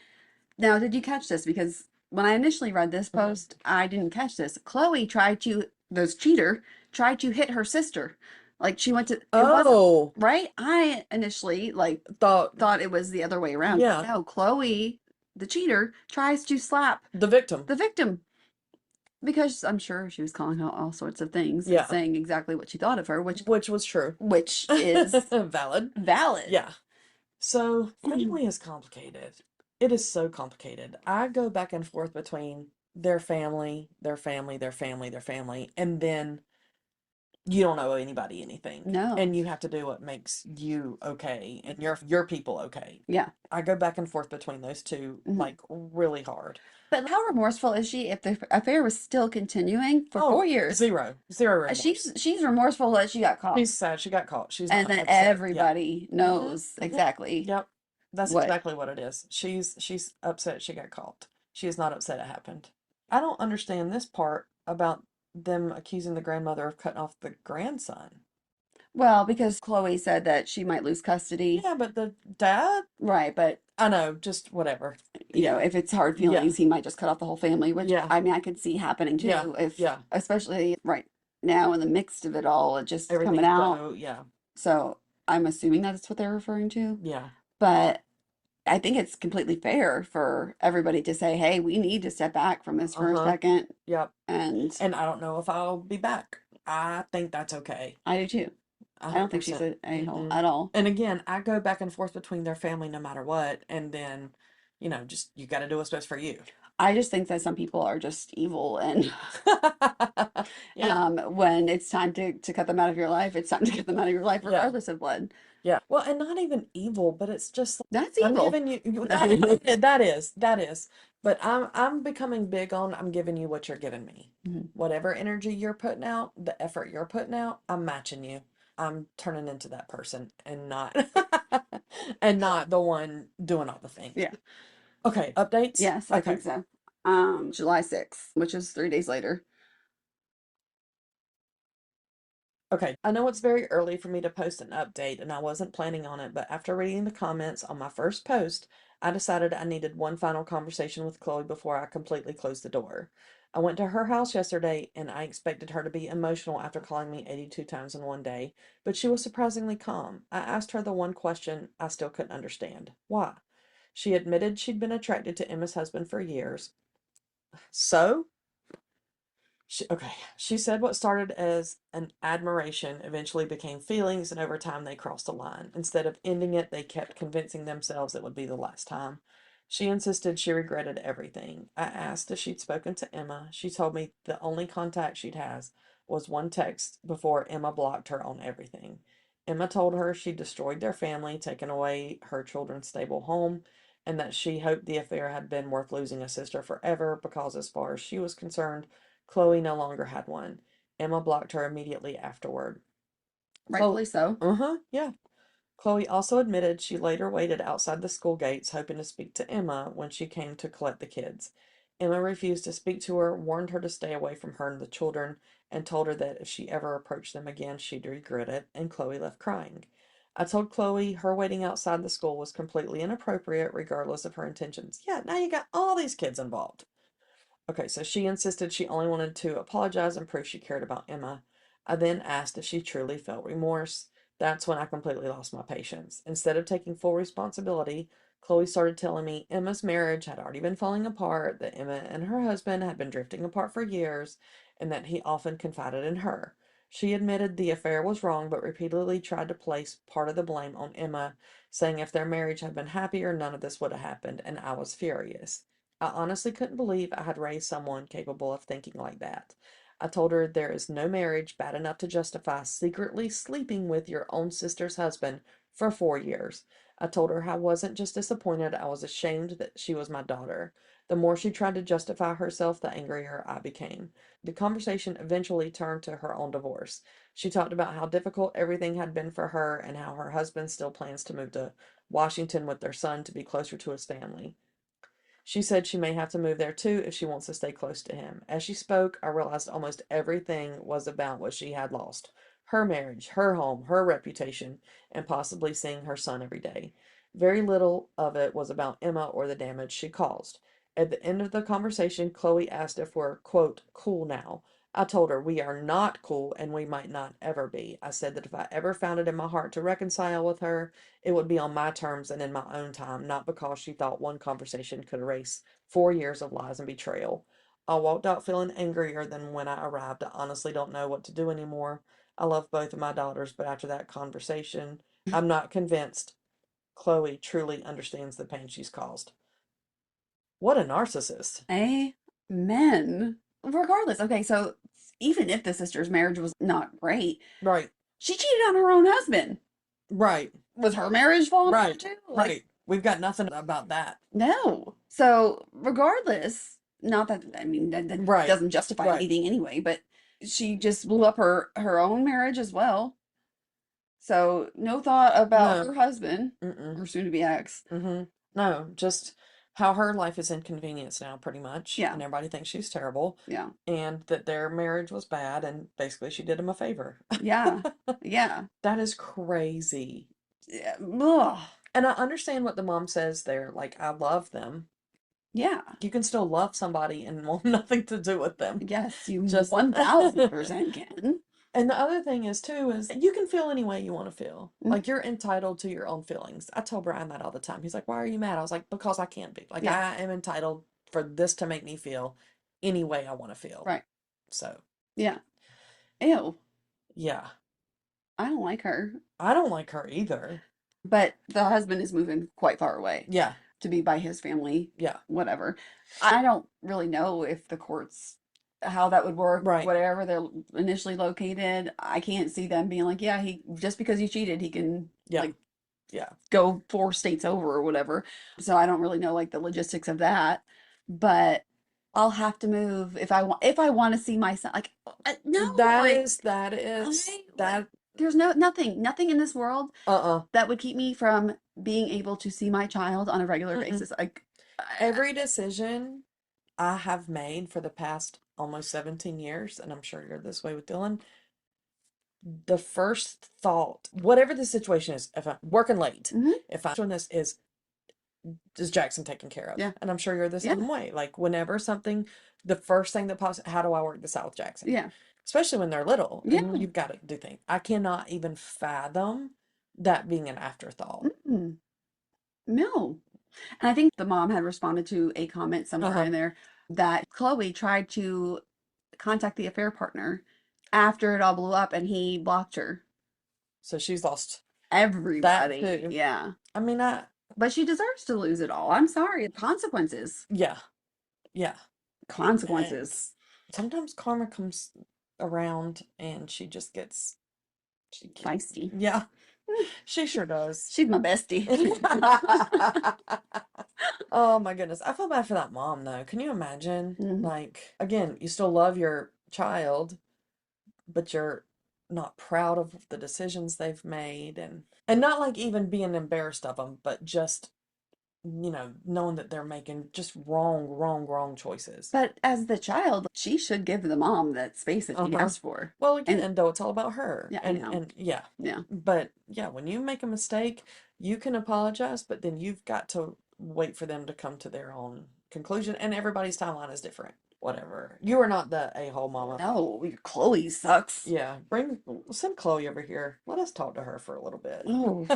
now, did you catch this? Because when I initially read this Uh-huh. post, I didn't catch this. Chloe tried to, this cheater, tried to hit her sister. Like she went to, it wasn't, Oh, right? I initially like thought, thought it was the other way around. But yeah, no, Chloe, the cheater, tries to slap the victim. the victim because I'm sure she was calling her all sorts of things and Yeah, saying exactly what she thought of her, which was true. which is Valid. valid. Yeah. So, family is complicated. It is so complicated. I go back and forth between their family, their family, their family, their family, and then you don't owe anybody anything. No. And you have to do what makes you okay and your people okay. Yeah. I go back and forth between those two Mhm. like really hard. But how remorseful is she if the affair was still continuing for Oh, 4 years? zero remorse. She's remorseful that she got caught, She's sad she got caught. She's and not then upset. Yeah. everybody Mm-hmm. knows Mm-hmm. exactly Yep. That's what. exactly what it is. She's upset she got caught. She is not upset it happened. I don't understand this part about them accusing the grandmother of cutting off the grandson. Well, because Chloe said that she might lose custody. Yeah, but the dad, Right, but I know, just whatever. Yeah. if it's hard Yeah. feelings, he might just cut off the whole family, which Yeah. I mean I could see happening Yeah. too, if Yeah. especially right now in the mix of it all, it just coming Everything's out. so, yeah. So I'm assuming that's what they're referring to. Yeah. But I think it's completely fair for everybody to say, hey, we need to step back from this for a Uh-huh. second. Yep. And And I don't know if I'll be back. I think that's okay. I do too. A I don't hundred think she's percent. a a-hole Mm-mm. at all. And again, I go back and forth between their family no matter what, and then, just you got to do what's best for you. I just think that some people are just evil, and Yeah, when it's time to cut them out of your life, it's time to cut them out of your life, yeah, regardless of blood. yeah. Well, and not even evil, but it's just That's like, I'm evil. giving you that is. But I'm becoming big on I'm giving you what you're giving me. Mhm. Whatever energy you're putting out, the effort you're putting out, I'm matching you. I'm turning into that person and not and not the one doing all the things. Yeah. Okay, updates? Yes, I Okay. think so. July 6th, which is 3 days later. Okay, I know it's very early for me to post an update, and I wasn't planning on it, but after reading the comments on my first post, I decided I needed one final conversation with Chloe before I completely closed the door. I went to her house yesterday, and I expected her to be emotional after calling me 82 times in one day, but she was surprisingly calm. I asked her the one question I still couldn't understand: why? She admitted she'd been attracted to Emma's husband for years. So, she said what started as an admiration eventually became feelings, and over time they crossed a line. Instead of ending it, they kept convincing themselves it would be the last time. She insisted she regretted everything. I asked if she'd spoken to Emma. She told me the only contact she'd has was one text before Emma blocked her on everything. Emma told her she destroyed their family, taken away her children's stable home, and that she hoped the affair had been worth losing a sister forever because, as far as she was concerned, Chloe no longer had one. Emma blocked her immediately afterward. Chloe, Rightfully so. yeah. Chloe also admitted she later waited outside the school gates, hoping to speak to Emma when she came to collect the kids. Emma refused to speak to her, warned her to stay away from her and the children, and told her that if she ever approached them again, she'd regret it, and Chloe left crying. I told Chloe her waiting outside the school was completely inappropriate, regardless of her intentions. Yeah, now you got all these kids involved. Okay, so she insisted she only wanted to apologize and prove she cared about Emma. I then asked if she truly felt remorse. That's when I completely lost my patience. Instead of taking full responsibility, Chloe started telling me Emma's marriage had already been falling apart, that Emma and her husband had been drifting apart for years, and that he often confided in her. She admitted the affair was wrong, but repeatedly tried to place part of the blame on Emma, saying if their marriage had been happier, none of this would have happened, and I was furious. I honestly couldn't believe I had raised someone capable of thinking like that. I told her there is no marriage bad enough to justify secretly sleeping with your own sister's husband for 4 years. I told her I wasn't just disappointed, I was ashamed that she was my daughter. The more she tried to justify herself, the angrier I became. The conversation eventually turned to her own divorce. She talked about how difficult everything had been for her and how her husband still plans to move to Washington with their son to be closer to his family. She said she may have to move there too if she wants to stay close to him. As she spoke, I realized almost everything was about what she had lost: her marriage, her home, her reputation, and possibly seeing her son every day. Very little of it was about Emma or the damage she caused. At the end of the conversation, Chloe asked if we're, quote, cool now. I told her we are not cool and we might not ever be. I said that if I ever found it in my heart to reconcile with her, it would be on my terms and in my own time, not because she thought one conversation could erase 4 years of lies and betrayal. I walked out feeling angrier than when I arrived. I honestly don't know what to do anymore. I love both of my daughters, but after that conversation, I'm not convinced Chloe truly understands the pain she's caused. What a narcissist. Amen. Regardless, okay, so even if the sister's marriage was not great, Right. she cheated on her own husband. Right. Was her marriage falling apart Right. too? Like, Right. We've got nothing about that. no. So, regardless, not that, I mean, that Right. doesn't justify Right. anything anyway, but she just blew up her own marriage as well. So, no thought about No. her husband, Mm-mm. or soon to be ex. Mm-hmm. No, just how her life is inconvenienced now, pretty much, Yeah. and everybody thinks she's terrible, Yeah. and that their marriage was bad, and basically she did him a favor. Yeah. Yeah. That is crazy. Yeah. Ugh. And I understand what the mom says there, like, I love them. Yeah. You can still love somebody and want nothing to do with them. Yes, you Just 1000% can. And the other thing is too is you can feel any way you want to feel. Mhm. Like you're entitled to your own feelings. I tell Brian that all the time. He's like, "Why are you mad?" I was like, "Because I can't be. Like Yeah. I am entitled for this to make me feel any way I want to feel." Right. So, Yeah. Ew. yeah. I don't like her. I don't like her either. But the husband is moving quite far away Yeah. to be by his family, Yeah. whatever. I don't really know if the courts, how that would work, Right. whatever they're initially located. I can't see them being like, yeah, he just because you cheated, he can Yeah. like Yeah. go 4 states over or whatever. So I don't really know like the logistics of that. But I'll have to move if I want to see my son. Like, no, That like is that is like that there's nothing in this world uh-uh. that would keep me from being able to see my child on a regular Mm-mm. basis. Like, Every decision I have made for the past almost 17 years, and I'm sure you're this way with Dylan, the first thought, whatever the situation is, if I'm working late, mhm, if I'm doing this, is Jackson taken care of? yeah, And I'm sure you're the yeah, same way. Like whenever something, the first thing that pops, how do I work this out with Jackson? yeah, Especially when they're little yeah. and you've got to do things. I cannot even fathom that being an afterthought. Mm, no. And I think the mom had responded to a comment somewhere Uh-huh. in there that Chloe tried to contact the affair partner after it all blew up and he blocked her. So she's lost that Everybody. too. Yeah. I mean, But she deserves to lose it all. I'm sorry. Consequences. yeah, yeah. And Consequences. sometimes karma comes around and she just gets, Feisty. yeah, she sure does. She's my bestie. Oh my goodness. I feel bad for that mom though. Can you imagine? Mhm. Like, again, you still love your child, but you're not proud of the decisions they've made and not like even being embarrassed of them, but just, knowing that they're making just wrong choices. But as the child, she should give the mom that space that she Uh-huh. asked for. Well, And again, though it's all about her. yeah, I And know. and yeah. Yeah. But yeah, when you make a mistake, you can apologize, but then you've got to wait for them to come to their own conclusion. And everybody's timeline is different. Whatever. You are not the a-hole mama. No, Chloe sucks. Yeah, send Chloe over here. Let us talk to her for a little bit. Oh,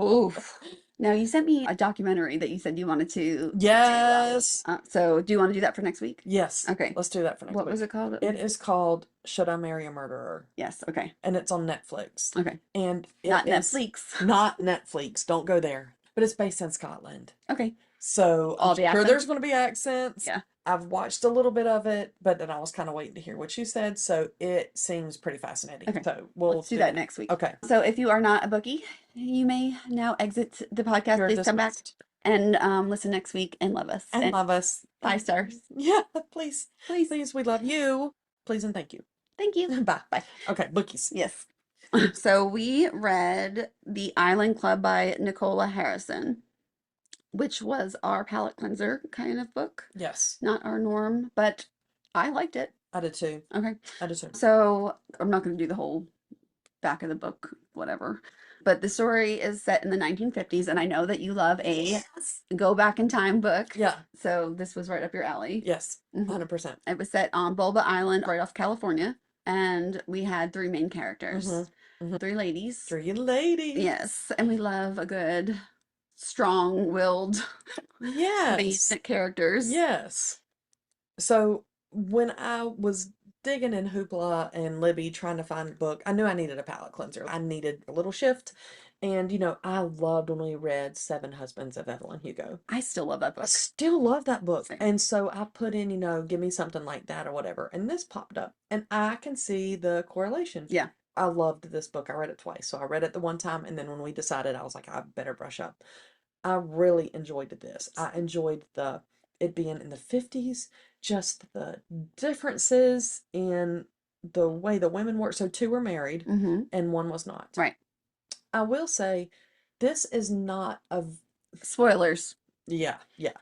oof. Now you sent me a documentary that you said you wanted to do. Yes. So do you want to do that for next week? Yes. Okay. Let's do that for next What week. was it called? It is called Should I Marry a Murderer? Yes. Okay. And it's on Netflix. Okay. And it Not is Netflix. not Netflix. Don't go there. But it's based in Scotland. Okay. So All I'm the sure accents? there's going to be accents. Yeah. I've watched a little bit of it, but then I was kind of waiting to hear what you said. So it seems pretty fascinating. Okay. So we'll Let's do that next week. Okay. So if you are not a bookie, you may now exit the podcast. You're Please come back dismissed. and listen next week and love us. And love us. 5 stars. Yeah, please. Please. Please, we love you. Please and thank you. Thank you. Bye. Bye. Okay, bookies. Yes. So we read The Island Club by Nicola Harrison, which was our palate cleanser kind of book. Yes, Not our norm, but I liked it. I did too. Okay. I did too. So I'm not going to do the whole back of the book, whatever. But the story is set in the 1950s, and I know that you love a Yes. go back in time book. Yeah. So this was right up your alley. Yes. Mhm. 100%. It was set on Bulba Island, right off California, and we had 3 main characters, Mhm. 3 ladies. 3 ladies. Yes, and we love a good, strong-willed main Yes. characters. Yes. So when I was digging in Hoopla and Libby trying to find a book, I knew I needed a palate cleanser. I needed a little shift. And, I loved when we read Seven Husbands of Evelyn Hugo. I still love that I book. still love that book. Same. And so I put in, give me something like that or whatever. And this popped up. And I can see the correlation. Yeah. I loved this book. I read it twice. So I read it the one time. And then when we decided, I was like, I better brush up. I really enjoyed this. I enjoyed it being in the 50s, just the differences in the way the women work. So two were married Mm-hmm. and one was not. Right. I will say this is not Spoilers. yeah, yeah.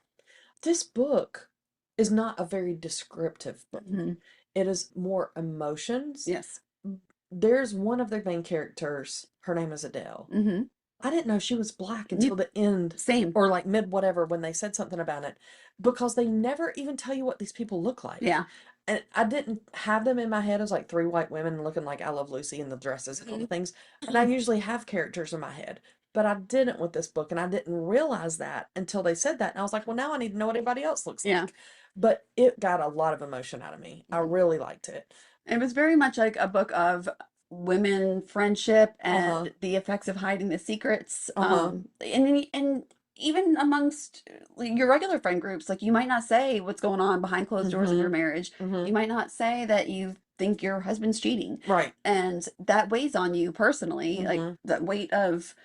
This book is not a very descriptive book. Mm-hmm. It is more emotions. Yes. There's one of the main characters, her name is Adele. Mm-hmm. I didn't know she was black until the end, Same. or like mid whatever, when they said something about it, because they never even tell you what these people look like. Yeah. And I didn't have them in my head as like three white women looking like I Love Lucy and the dresses and all the things. And I usually have characters in my head, but I didn't with this book, and I didn't realize that until they said that. And I was like, well, now I need to know what everybody else looks Yeah. like. But it got a lot of emotion out of me. I really liked it. It was very much like a book of women friendship Uh-huh. and the effects of hiding the secrets. Uh-huh. And even amongst your regular friend groups, like you might not say what's going on behind closed doors in your Mm-hmm. marriage. Mm-hmm. You might not say that you think your husband's cheating. Right. And that weighs on you personally, like Mm-hmm. that weight of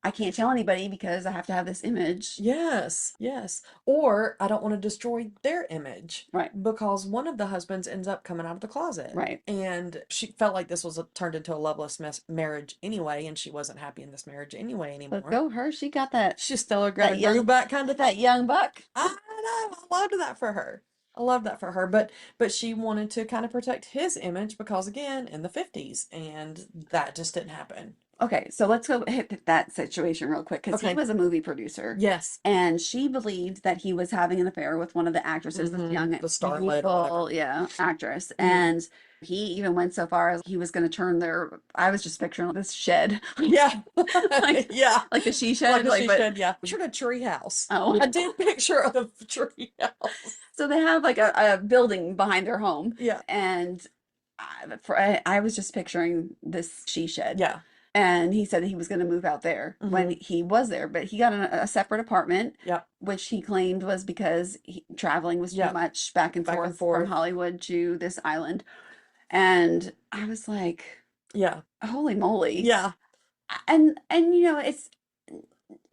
I can't tell anybody because I have to have this image. Yes, yes. Or I don't want to destroy their image Right. because one of the husbands ends up coming out of the closet. Right. And she felt like this was turned into a loveless marriage anyway, and she wasn't happy in this marriage anyway But anymore. go her, she got that She's still got a young groove back kind of that thing. young buck. I know. I loved that for her. I love that for her. But she wanted to kind of protect his image because again, in the 50s, and that just didn't happen. Okay, so let's go hit that situation real quick because he Okay. was a movie producer Yes. and she believed that he was having an affair with one of the actresses, this young, The starlet or whatever. beautiful, yeah, actress. Mhm. And he even went so far as he was going to turn I was just picturing this shed, Yeah. like, Yeah. like the she Like shed, the she but shed, yeah. Pictured a tree house. oh, I did picture a tree house. so they have like a building behind their home, Yeah. and I was just picturing this she shed. Yeah. And he said that he was going to move out there when he was there, but he got a separate apartment, Yep. which he claimed was because traveling was too Yep. much back and Back and forth forth. from Hollywood to this island. And I was like, Yeah. holy moly. Yeah. And it's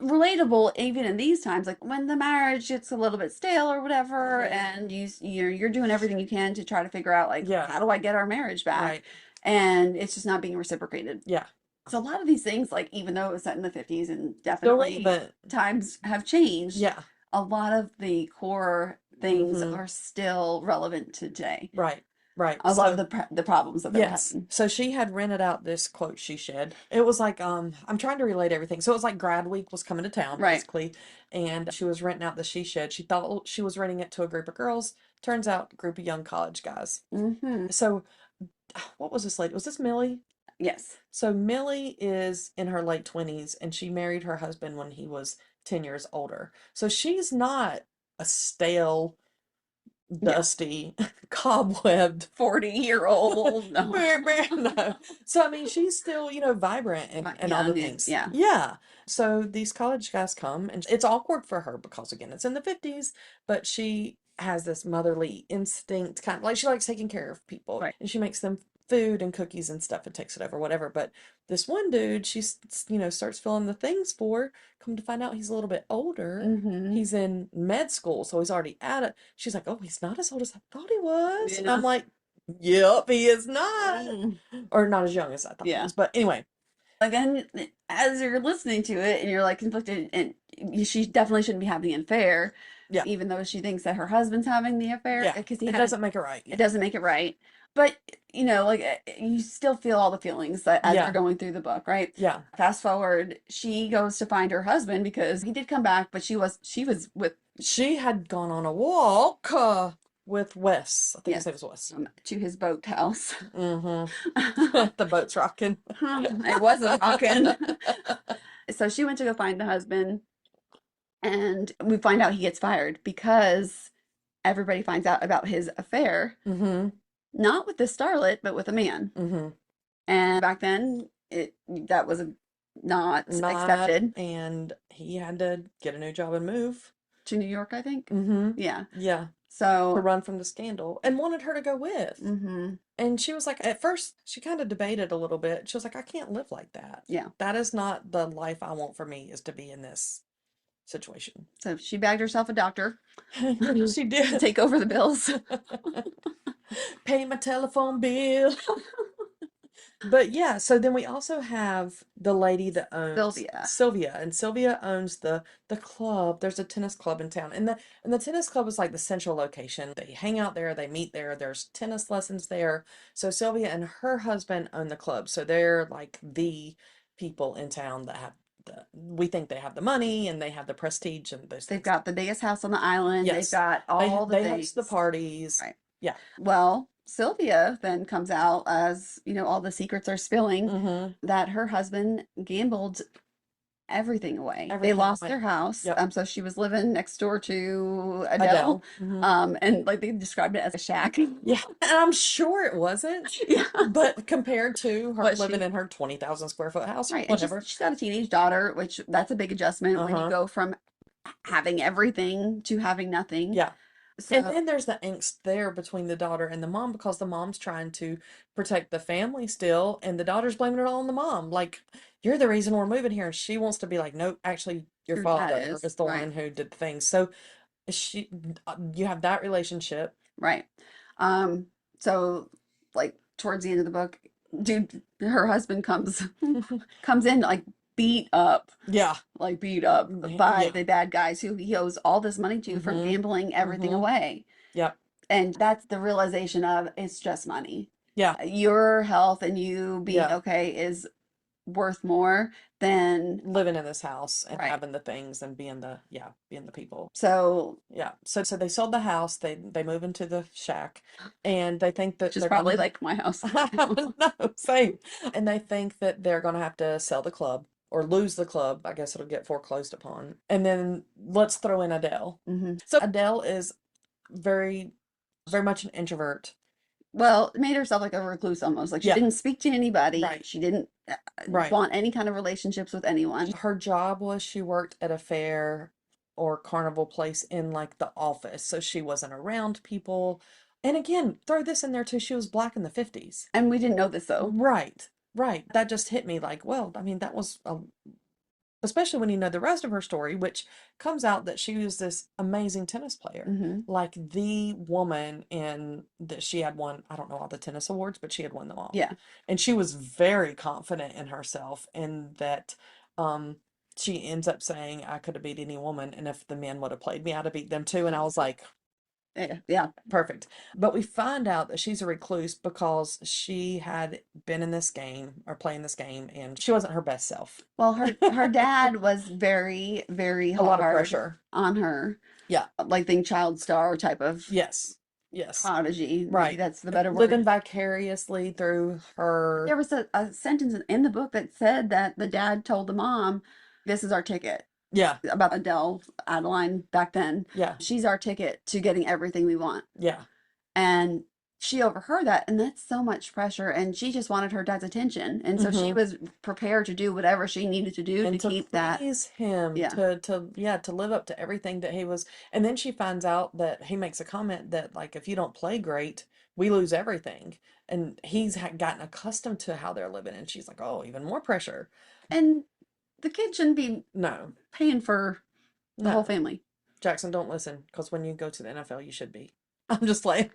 relatable even in these times, like when the marriage gets a little bit stale or whatever, and you're doing everything you can to try to figure out like Yeah. how do I get our marriage back? Right. And it's just not being reciprocated. Yeah. So a lot of these things, like even though it was set in the 50s and Still definitely relevant. times have changed, Yeah. a lot of the core things Mhm. are still relevant today. Right. Right. A lot So of the problems that they're yes. having. So she had rented out this quote she shed. It was like I'm trying to relate everything. So it was like grad week was coming to town Right. basically, and she was renting out the she shed. She thought she was renting it to a group of girls. Turns out a group of young college guys. Mm-hmm. So what was this lady? Was this Millie? Yes. So Millie is in her late 20s and she married her husband when he was 10 years older. So she's not a stale, dusty, cobwebbed 40-year-old. No. no. So I mean she's still, vibrant and all the Young and things. yeah. Yeah. So these college guys come and it's awkward for her because again it's in the 50s, but she has this motherly instinct kind of like she likes taking care of people. Right. And she makes them food and cookies and stuff and takes it over, whatever. But this one dude, starts filling the things for. Come to find out he's a little bit older. Mm-hmm. He's in med school, so he's already at it. She's like, oh, he's not as old as I thought he was. And Yeah. I'm like, yep, he is not. Mm. Or not as young as I thought he Yeah. was. But anyway, Again, as you're listening to it and you're like conflicted, and she definitely shouldn't be having an affair, yeah, even though she thinks that her husband's having the affair, yeah. because It doesn't make it right. it doesn't make it right. But you still feel all the feelings that as Yeah. you're going through the book, right? Yeah. Fast forward, she goes to find her husband because he did come back, but she was with She had gone on a walk with Wes. I think his name was Wes. to his boat house. Mm-hmm. The boat's rocking. It wasn't rocking. So she went to go find the husband, and we find out he gets fired because everybody finds out about his affair, Mm-hmm. not with the starlet, but with a man. Mm-hmm. And back then, that was a not not, accepted and he had to get a new job and move. to New York, I think. Mm-hmm. Yeah. Yeah. To So, run from the scandal and wanted her to go with. hmm And she was like, at first, she kind of debated a little bit. She was like, I can't live like that. yeah. That is not the life I want for me, is to be in this situation. So she bagged herself a doctor She to did. take over the bills. Pay my telephone bill. But yeah, so then we also have the lady that owns Sylvia. Sylvia, and Sylvia owns the club. There's a tennis club in town, and the tennis club is like the central location. They hang out there, they meet there. There's tennis lessons there. So Sylvia and her husband own the club, so they're like the people in town that have we think they have the money and they have the prestige and those They've things. got the biggest house on the island. They've Yes, got all the they host the things. parties. Right. Yeah. Well, Sylvia then comes out as, all the secrets are spilling Mm-hmm. that her husband gambled everything away. They Everything lost away. their house. Yep. So she was living next door to Adele. Adele. Mm-hmm. And like they described it as a shack. Yeah, and I'm sure it wasn't, Yeah. but compared to her But living she, in her 20,000 square foot house or right. And whatever. she's got a teenage daughter, which that's a big adjustment when you Uh-huh. go from having everything to having nothing. Yeah. And So, then there's the angst there between the daughter and the mom because the mom's trying to protect the family still, and the daughter's blaming it all on the mom. Like, you're the reason we're moving here. And she wants to be like, nope, actually, your your dad father is, is the right. one who did the thing. So she, you have that relationship. Right. So like towards the end of the book, dude, her husband comes in like beat up, Yeah. like beat up by Yeah. the bad guys who he owes all this money to for Mm-hmm. gambling everything Mm-hmm. away. Yep. And that's the realization of it's just money. Yeah. Your health and you being Yeah. okay is worth more than Living in this house and right. having the things and being the people. So, Yeah. So they sold the house, they move into the shack, and they think that which is they're probably gonna like my house. no, same. And they think that they're gonna have to sell the club or lose the club. I guess it'll get foreclosed upon. And then let's throw in Adele. hmm So Adele is very, very much an introvert. Well, made herself like a recluse almost. Like she Yeah, didn't speak to anybody. right, She didn't right. want any kind of relationships with anyone. Her job was she worked at a fair or carnival place in like the office, so she wasn't around people. And again, throw this in there too, she was black in the 50s. And we didn't know this though. Right, right. That just hit me like, well, I mean, that was especially when you know the rest of her story, which comes out that she was this amazing tennis player, hmm like the woman in that she had won, I don't know all the tennis awards, but she had won them all. Yeah. And she was very confident in herself and that um she ends up saying I could have beat any woman and if the men would have played me, I'd have beat them too. And I was like, Yeah. Yeah. perfect. But we find out that she's a recluse because she had been in this game or playing this game and she wasn't her best self. Well, her dad was very, very A lot of hard pressure. on her. Yeah. Like the child star type of Yes. Yes. prodigy. Maybe Right. that's the better Living word. vicariously through her. There was a sentence in the book that said that the dad told the mom, "This is our ticket." Yeah. About Adele, Adeline back then. Yeah. She's our ticket to getting everything we want. Yeah. And she overheard that, and that's so much pressure. And she just wanted her dad's attention. And so she Mm-hmm. was prepared to do whatever she needed to do And to to keep that. please him, Yeah. to live up to everything that he was. And then she finds out that he makes a comment that like if you don't play great, we lose everything. And he's gotten accustomed to how they're living, and she's like, oh, even more pressure. And the kid shouldn't be No, paying for the whole no, family. Jackson, don't listen, because when you go to the NFL, you should be. I'm just like,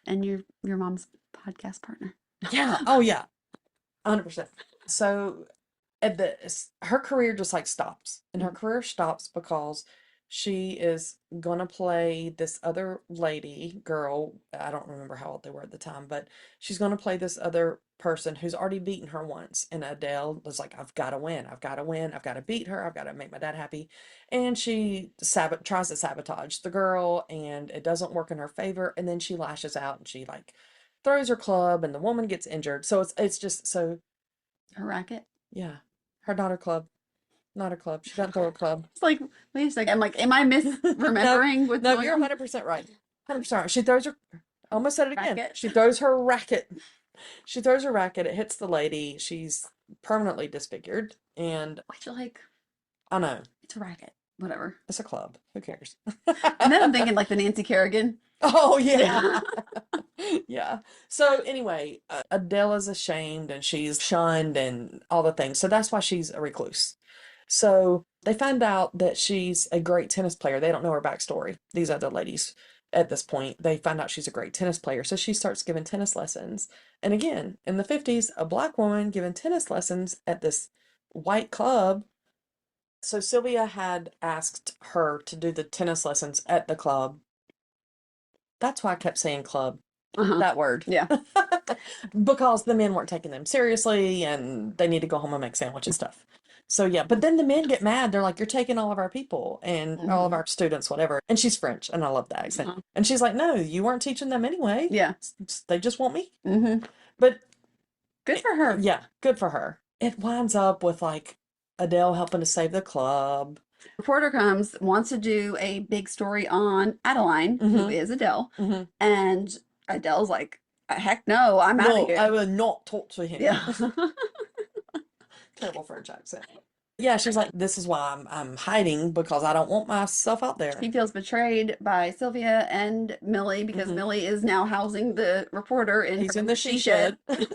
And your mom's podcast partner. yeah, oh yeah, 100%. So at this, her career just like stops, and her career stops because she is gonna play this other lady girl. I don't remember how old they were at the time, but she's gonna play this other person who's already beaten her once. And Adele was like, I've got to win, I've got to win, I've got to beat her, I've got to make my dad happy. And she tries to sabotage the girl, and it doesn't work in her favor. And then she lashes out and she like throws her club, and the woman gets injured. So it's just so Her racket. yeah. Her not her club. Not her club. She doesn't throw her club. It's like, wait a second. I'm like, am I No, misremembering what's no, going you're on? 100% right. 100% right. She throws her, I almost said it again. Racket. She throws her racket. She throws her racket. It hits the lady. She's permanently disfigured. And Which, like, I know, it's a racket. Whatever. it's a club. Who cares? And then I'm thinking like the Nancy Kerrigan. Oh, Yeah. yeah. Yeah. So anyway, Adele is ashamed and she's shunned and all the things. So that's why she's a recluse. So they find out that she's a great tennis player. They don't know her backstory. These other ladies at this point, they find out she's a great tennis player. So she starts giving tennis lessons. And again, in the 50s, a black woman giving tennis lessons at this white club. So Sylvia had asked her to do the tennis lessons at the club. That's why I kept saying club, Uh-huh. that word. Yeah. Because the men weren't taking them seriously and they need to go home and make sandwiches and stuff. So yeah, but then the men get mad. They're like, "You're taking all of our people and all of Hmm. our students, whatever." And she's French, and I love the accent. Uh-huh. And she's like, "No, you weren't teaching them anyway. Yeah. They just want me." Hmm. But Good for her. yeah, good for her. It winds up with like Adele helping to save the club. Reporter comes, wants to do a big story on Adeline, who Mm-hmm. is Adele. Mm-hmm. And Adele's like, heck no, I'm out of No, I here. will not talk to him. Yeah. Terrible French accent. Yeah, she's like, "This is why I'm hiding because I don't want myself out there." She feels betrayed by Sylvia and Millie because Hmm. Millie is now housing the reporter in He's in her the she she shed. shed.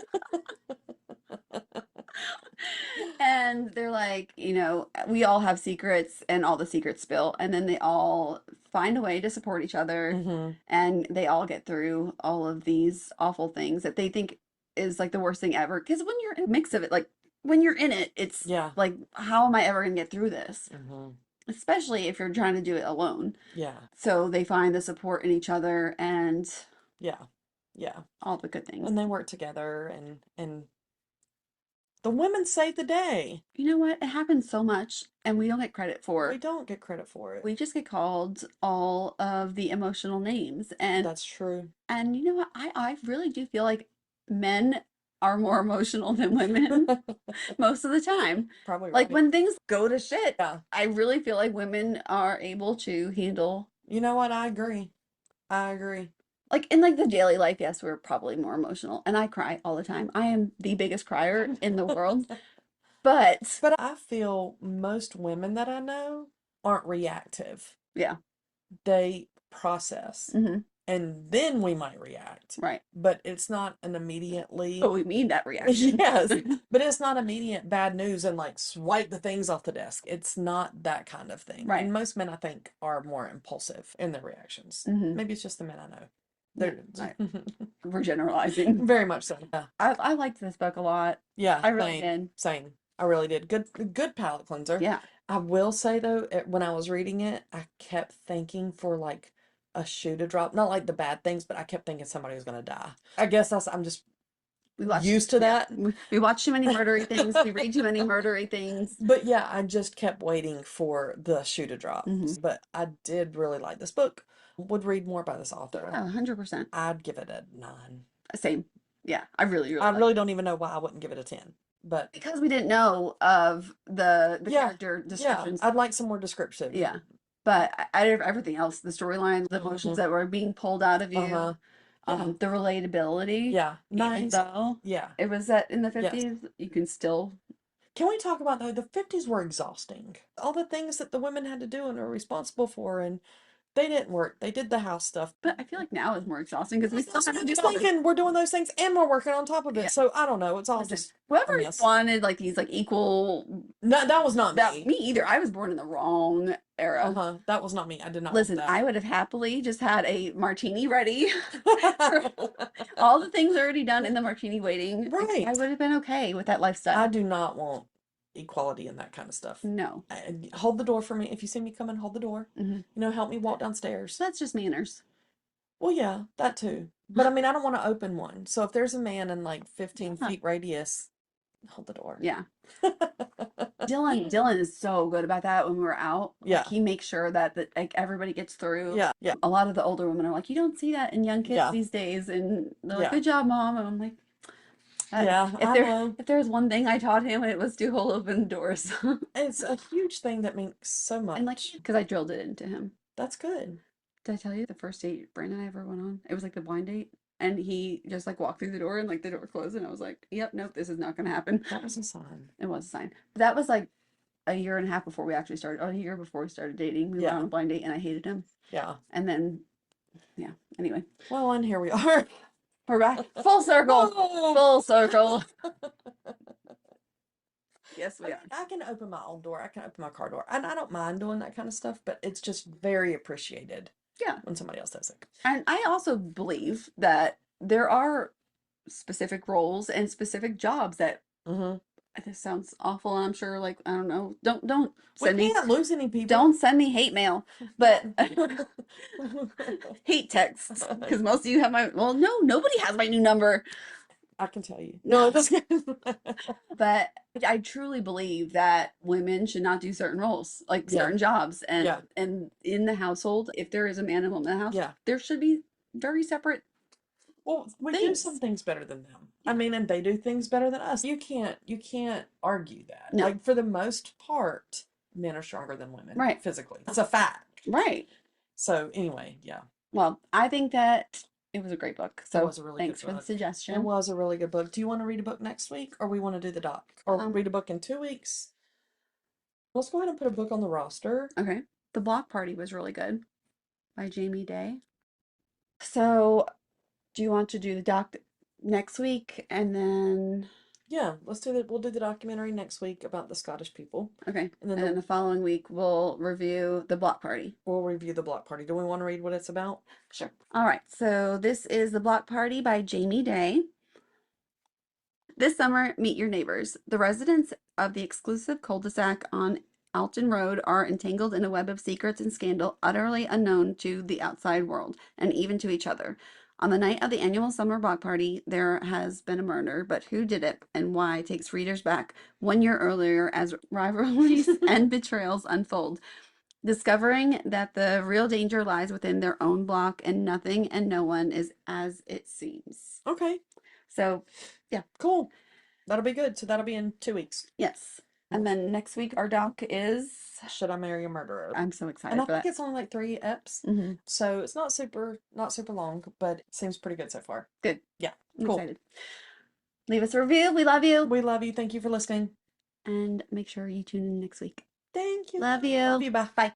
And they're like, we all have secrets and all the secrets spill. And then they all find a way to support each other Hmm. and they all get through all of these awful things that they think is like the worst thing ever. Because when you're in a mix of it, like when you're in it, it's Yeah. like, how am I ever going to get through this? Hmm. Especially if you're trying to do it alone. Yeah. So they find the support in each other and Yeah. Yeah. all the good things. And they work together and the women save the day. You know what? It happens so much and we don't get credit We for. don't get credit for it. We just get called all of the emotional names. And That's true. you know what? I really do feel like men are more emotional than women most of the time. Probably Like right. when things go to shit, Yeah. I really feel like women are able to handle You know what? I agree. I agree. like in like the daily life, yes, we're probably more emotional. And I cry all the time. I am the biggest crier in the world. But But I feel most women that I know aren't reactive. yeah. They process. Hmm. And then we might react. Right. But it's not an immediately, But we need that reaction. yes, but it's not immediate bad news and like swipe the things off the desk. It's not that kind of thing. Right. And most men, I think, are more impulsive in their reactions. Hmm. Maybe it's just the men I know. Yeah, They're right. We're generalizing. very much so. Yeah. I liked this book a lot. Yeah, I really same, did. same. I really did. Good palate cleanser. Yeah. I will say though, when I was reading it, I kept thinking for like a shoe to drop. Not like the bad things, but I kept thinking somebody was gonna die. I guess I'm just We watch, used to yeah, that. we watch too many murdery things. We read too many murdery things. But yeah, I just kept waiting for the shoe to drop. Hmm. But I did really like this book. Would read more by this author. Yeah, 100%. I'd give it a 9. Same. Yeah, I really, really I like really it. don't even know why I wouldn't give it a 10. But Because we didn't know of the yeah, character yeah, descriptions. I'd like some more description. Yeah. But out of everything else, the storyline, the emotions Mhm. that were being pulled out of you, Uh-huh. Yeah. the relatability, Yeah. even Nice. though Yeah. it was set in the Yes. 50s, you can still. Can we talk about though the 50s were exhausting. All the things that the women had to do and are responsible for and they didn't work. They did the house stuff. But I feel like now is more exhausting because we still That's have what to I do was all this. thinking. We're doing those things and we're working on top of Yeah. it. So I don't know. It's all Listen, just a whoever mess. wanted like these like equal. No, that was not That me. me either. I was born in the wrong era. Uh-huh. That was not me. I did not Listen, want I would have happily just had a martini ready. All the things already done in the martini waiting. Right. I would have been okay with that lifestyle. I do not want equality and that kind of stuff. No. Hold the door for me. If you see me coming, hold the door. Hmm. Help me walk downstairs. That's just manners. Well, yeah, that too. But I mean, I don't want to open one. So if there's a man in like 15 Yeah. feet radius, hold the door. Yeah. Dylan is so good about that when we were out. Yeah. Like, he makes sure that like everybody gets through. Yeah. Yeah. A lot of the older women are like, you don't see that in young kids Yeah. these days. And they're like, Yeah. good job, mom. And I'm like, Yeah, I know. if there's one thing I taught him, it was to hold open doors. It's a huge thing that means so And like, much. because I drilled it into him. That's good. Did I tell you the first date Brandon and I ever went on? It was like the blind date. And he just like walked through the door and like the door closed and I was like, yep, nope, this is not gonna happen. That was a sign. It was a sign. But that was like a year and a half before we actually started, or a year before we started dating. We went Yeah. on a blind date and I hated him. Yeah. And then, yeah, anyway, Well, and here we are. we're back. Full circle. Oh. Full circle. Yes, we are. I can open my own door. I can open my car door. And I don't mind doing that kind of stuff, but it's just very appreciated Yeah. when somebody else does it. And I also believe that there are specific roles and specific jobs that Mm-hmm. this sounds awful. I'm sure, like, I don't know. Don't We send me can't lose any people. don't send me hate mail, but hate texts because most of you have my, well, no, nobody has my new number. I can tell you. No. No, just kidding. But I truly believe that women should not do certain roles, like Yeah. certain jobs, and Yeah. and in the household, if there is a man and woman in the house, Yeah. there should be very separate. Well, we do Things. some things better than them. Yeah. I mean, and they do things better than us. You can't argue that. No. Like for the most part, men are stronger than women. Right. Physically. It's a fact. Right. So anyway, yeah. Well, I think that it was a great book. It So was a really thanks good for the book. It suggestion. was a really good book. Do you want to read a book next week or we want to do the doc? Or read a book in 2 weeks? Let's go ahead and put a book on the roster. Okay. The Block Party was really good by Jamie Day. So do you want to do the doc next week and then Yeah, let's do that. We'll do the documentary next week about the Scottish people. okay. And then the following week we'll review the Block Party. We'll review the Block Party. Do we want to read what it's about? Sure. All right. So this is The Block Party by Jamie Day. This summer, meet your neighbors. The residents of the exclusive cul-de-sac on Alton Road are entangled in a web of secrets and scandal utterly unknown to the outside world and even to each other. On the night of the annual summer block party, there has been a murder, but who did it and why takes readers back 1 year earlier as rivalries and betrayals unfold. Discovering that the real danger lies within their own block and nothing and no one is as it seems. Okay. So, yeah. Cool. That'll be good. So that'll be in 2 weeks. Yes. And then next week our doc is Should I Marry a Murderer? I'm so excited And I for think that. it's only like 3 eps. Mm-hmm. So it's not super long, but it seems pretty good so far. Good. Yeah. I'm Cool. excited. Leave us a review. We love you. We love you. Thank you for listening. And make sure you tune in next week. Thank you. Love you. Love you. Bye. Bye.